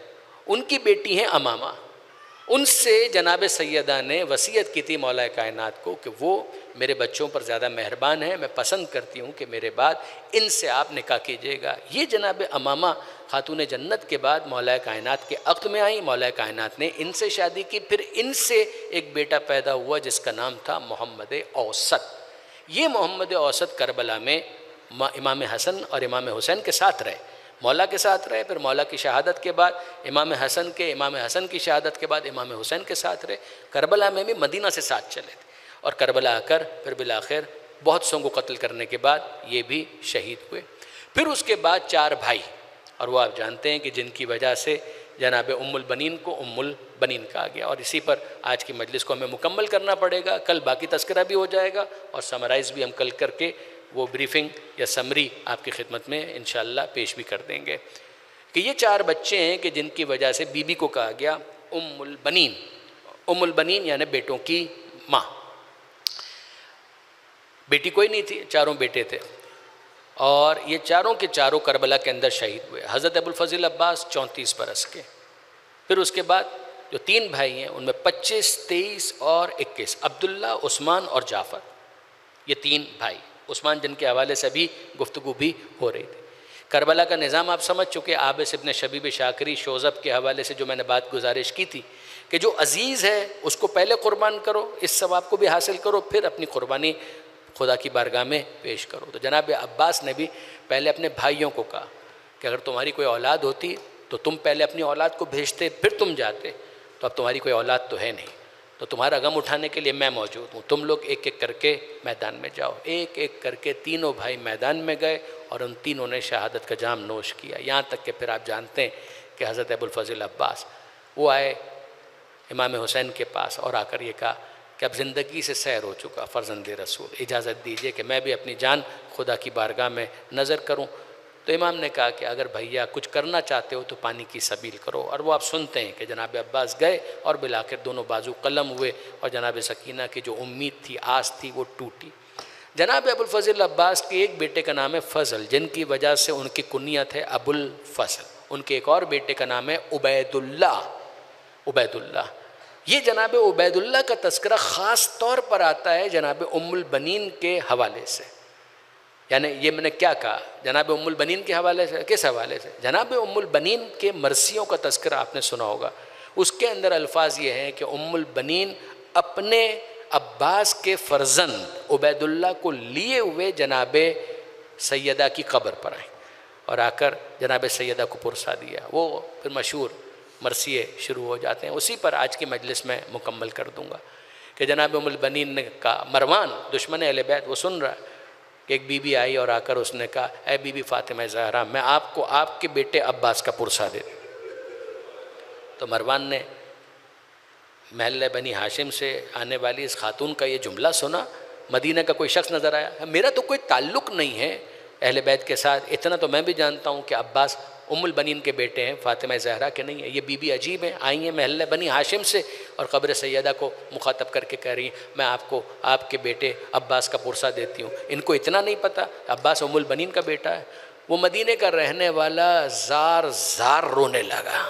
उनकी बेटी हैं अमामा। उनसे जनाब सैयदा ने वसीयत की थी मौला कायनात को कि वो मेरे बच्चों पर ज़्यादा मेहरबान है, मैं पसंद करती हूँ कि मेरे बाद इनसे आप निकाह कीजिएगा। ये जनाब अमामा खातून जन्नत के बाद मौला कायनात के अक़्द में आई, मौला कायनात ने इनसे शादी की, फिर इनसे एक बेटा पैदा हुआ जिसका नाम था मोहम्मद औसत। ये मोहम्मद औसत करबला में इमाम हसन और इमाम हुसैन के साथ रहे, मौला के साथ रहे। फिर मौला की शहादत के बाद इमाम हसन की शहादत के बाद इमाम हुसैन के साथ रहे। करबला में भी मदीना से साथ चले थे और करबला आकर फिर बिलाखिर बहुत सौ को कत्ल करने के बाद ये भी शहीद हुए। फिर उसके बाद 4 भाई, और वो आप जानते हैं कि जिनकी वजह से जनाब उम्मुल बनीन को उम्मुल बनीन कहा गया। और इसी पर आज की मजलिस को हमें मुकम्मल करना पड़ेगा। कल बाकी तस्करा भी हो जाएगा और समराइज़ भी हम कल करके वो ब्रीफिंग या समरी आपकी खिदमत में इंशाअल्लाह पेश भी कर देंगे कि ये 4 बच्चे हैं कि जिनकी वजह से बीबी को कहा गया उम्मुल बनीन। उम्मुल बनीन यानी बेटों की माँ। बेटी कोई नहीं थी, चारों बेटे थे और ये चारों के चारों करबला के अंदर शहीद हुए। हज़रत अबुल फ़ज़ल अब्बास 34 बरस के। फिर उसके बाद जो 3 भाई हैं उनमें 25, 23 और 21, अब्दुल्ला, उस्मान और जाफ़र, ये 3 भाई। उस्मान जिनके हवाले से भी गुफ्तगू भी हो रही थी। करबला का निज़ाम आप समझ चुके। आबिस इब्न शबीब शाकरी शोज़ब के हवाले से जो मैंने बात गुजारिश की थी कि जो अज़ीज़ है उसको पहले क़ुरबान करो, इस सवाब को भी हासिल करो, फिर अपनी क़ुरबानी खुदा की बारगाह में पेश करो। तो जनाब अब्बास ने भी पहले अपने भाइयों को कहा कि अगर तुम्हारी कोई औलाद होती तो तुम पहले अपनी औलाद को भेजते, फिर तुम जाते, तो अब तुम्हारी कोई औलाद तो है नहीं, तो तुम्हारा गम उठाने के लिए मैं मौजूद हूँ। तुम लोग एक एक करके मैदान में जाओ। एक एक करके तीनों भाई मैदान में गए और उन तीनों ने शहादत का जाम नोश किया। यहाँ तक कि फिर आप जानते हैं कि हज़रत अबुल फज़ल अब्बास वो आए इमाम हुसैन के पास और आकर ये कहा कि अब ज़िंदगी से सैर हो चुका फ़र्ज़ंद रसूल, इजाज़त दीजिए कि मैं भी अपनी जान खुदा की बारगाह में नज़र करूँ। तो इमाम ने कहा कि अगर भैया कुछ करना चाहते हो तो पानी की सबील करो। और वो आप सुनते हैं कि जनाब अब्बास गए और बिलाखिर दोनों बाजू कलम हुए और जनाब सकीना की जो उम्मीद थी, आस थी, वो टूटी। जनाब अबुल फज़ल अब्बास के एक बेटे का नाम है फ़ज़ल, जिनकी वजह से उनकी कुनियत है अबुल फ़ज़ल। उनके एक और बेटे का नाम है उबैदुल्लाह। ये जनाब उबैदुल्लाह का तस्करा ख़ास तौर पर आता है जनाब उम्मुल बनीन के हवाले से। यानी ये मैंने क्या कहा, जनाब उम्मुल बनीन के हवाले से। किस हवाले से? जनाब उम्मुल बनीन के मरसियों का तस्करा आपने सुना होगा। उसके अंदर अल्फाज ये हैं कि उम्मुल बनीन अपने अब्बास के फ़र्जंद उबैदुल्लाह को लिए हुए जनाब सैयदा की कब्र पर आए और आकर जनाब सैयदा को पुरसा दिया। वो फिर मशहूर मरसिए शुरू हो जाते हैं। उसी पर आज की मजलिस में मुकम्मल कर दूँगा कि जनाब उम्मुल बनीन का मरवान दुश्मन अहले बैत वो सुन रहा है कि एक बीबी आई और आकर उसने कहा, ऐ बीबी फ़ातिमा ज़हरा, मैं आपको आपके बेटे अब्बास का पुरसा दे दूँ। तो मरवान ने महल बनी हाशिम से आने वाली इस खातून का ये जुमला सुना। मदीना का कोई शख्स नज़र आया। मेरा तो कोई ताल्लुक़ नहीं है अहले बैत के साथ, इतना तो मैं भी जानता हूँ कि अब्बास उम्मुल बनीन के बेटे हैं, फ़ातिमा ज़हरा के नहीं है। ये बीबी अजीब है, आई हैं महल बनी हाशिम से और क़ब्र सैयदा को मुखातब करके कह रही हैं, मैं आपको आपके बेटे अब्बास का पुरसा देती हूँ। इनको इतना नहीं पता अब्बास उम्मुल बनीन का बेटा है। वो मदीने का रहने वाला ज़ार ज़ार रोने लगा।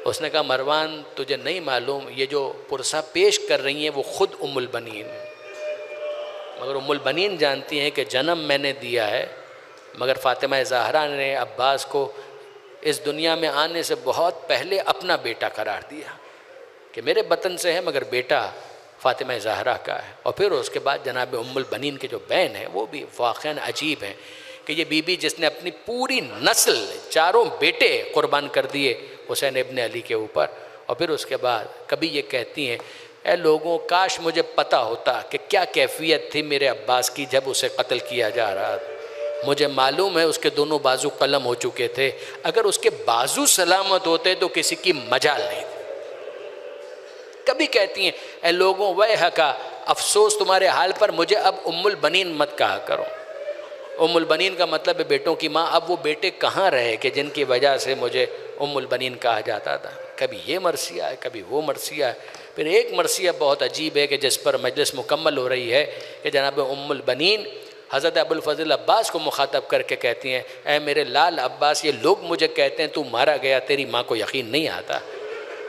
उसने कहा, मरवान तुझे नहीं मालूम ये जो पुरसा पेश कर रही हैं वो ख़ुद उम्मुल बनीन, मगर उम्मुल बनीन जानती हैं कि जन्म मैंने दिया है, मगर फ़ातिमा ज़हरा ने अब्बास को इस दुनिया में आने से बहुत पहले अपना बेटा करार दिया कि मेरे बतन से है मगर बेटा फ़ातिमा ज़हरा का है। और फिर उसके बाद जनाब उम्मुल बनीन के जो बहन है वो भी वाक़ईन अजीब हैं कि ये बीबी जिसने अपनी पूरी नस्ल चारों बेटे कुर्बान कर दिए हुसैन इब्न अली के ऊपर, और फिर उसके बाद कभी ये कहती हैं, ऐ लोगों काश मुझे पता होता कि क्या कैफियत थी मेरे अब्बास की जब उसे कत्ल किया जा रहा था। मुझे मालूम है उसके दोनों बाजू कलम हो चुके थे, अगर उसके बाजू सलामत होते तो किसी की मजाल नहीं थी। कभी कहती हैं, ऐ लोगों वह का अफसोस तुम्हारे हाल पर, मुझे अब उम्मुल बनीन मत कहा करो। उम्मुल बनीन का मतलब है बेटों की माँ। अब वो बेटे कहाँ रहे कि जिनकी वजह से मुझे उम्मुल बनीन कहा जाता था। कभी ये मरसिया है, कभी वो मरसिया है। फिर एक मरसिया बहुत अजीब है कि जिस पर मजलिस मुकम्मल हो रही है कि जनाब उम्मुल बनीन हज़रत अबुल फज़ल अब्बास को मुखातब करके कहती हैं, ऐ मेरे लाल अब्बास, ये लोग मुझे कहते हैं तू मारा गया, तेरी माँ को यकीन नहीं आता।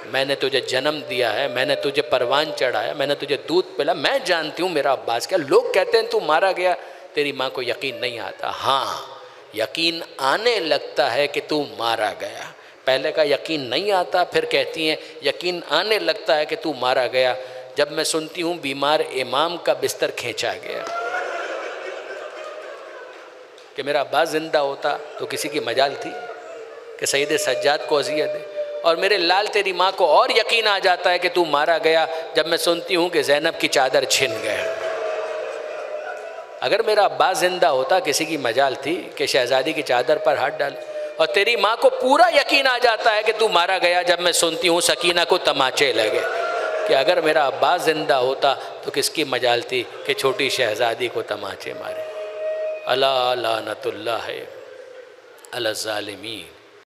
मैंने तुझे जन्म दिया है, मैंने तुझे परवान चढ़ाया, मैंने तुझे दूध पिला, मैं जानती हूँ मेरा अब्बास क्या। लोग कहते हैं तू मारा गया, तेरी माँ को यकीन नहीं आता। हाँ, यकीन आने लगता है कि तू मारा गया। पहले का यकीन नहीं आता, फिर कहती हैं यकीन आने लगता है कि तू मारा गया जब मैं सुनती हूँ बीमार इमाम का बिस्तर खींचा गया। कि मेरा अब्बास ज़िंदा होता तो किसी की मजाल थी कि सईद सज्जाद को अज़ियत दे। और मेरे लाल तेरी माँ को और यकीन आ जाता है कि तू मारा गया जब मैं सुनती हूँ कि ज़ैनब की चादर छिन गया। अगर मेरा अब्बास ज़िंदा होता किसी की मजाल थी कि शहज़ादी की चादर पर हाथ डाल। और तेरी माँ को पूरा यकीन आ जाता है कि तू मारा गया जब मैं सुनती हूँ सकीना को तमाचे लगे। कि अगर मेरा अब्बास ज़िंदा होता तो किसकी मजाल थी कि छोटी शहज़ादी को तमाचे मारे। अला लानतुल्लाह अला ज़ालिमीन।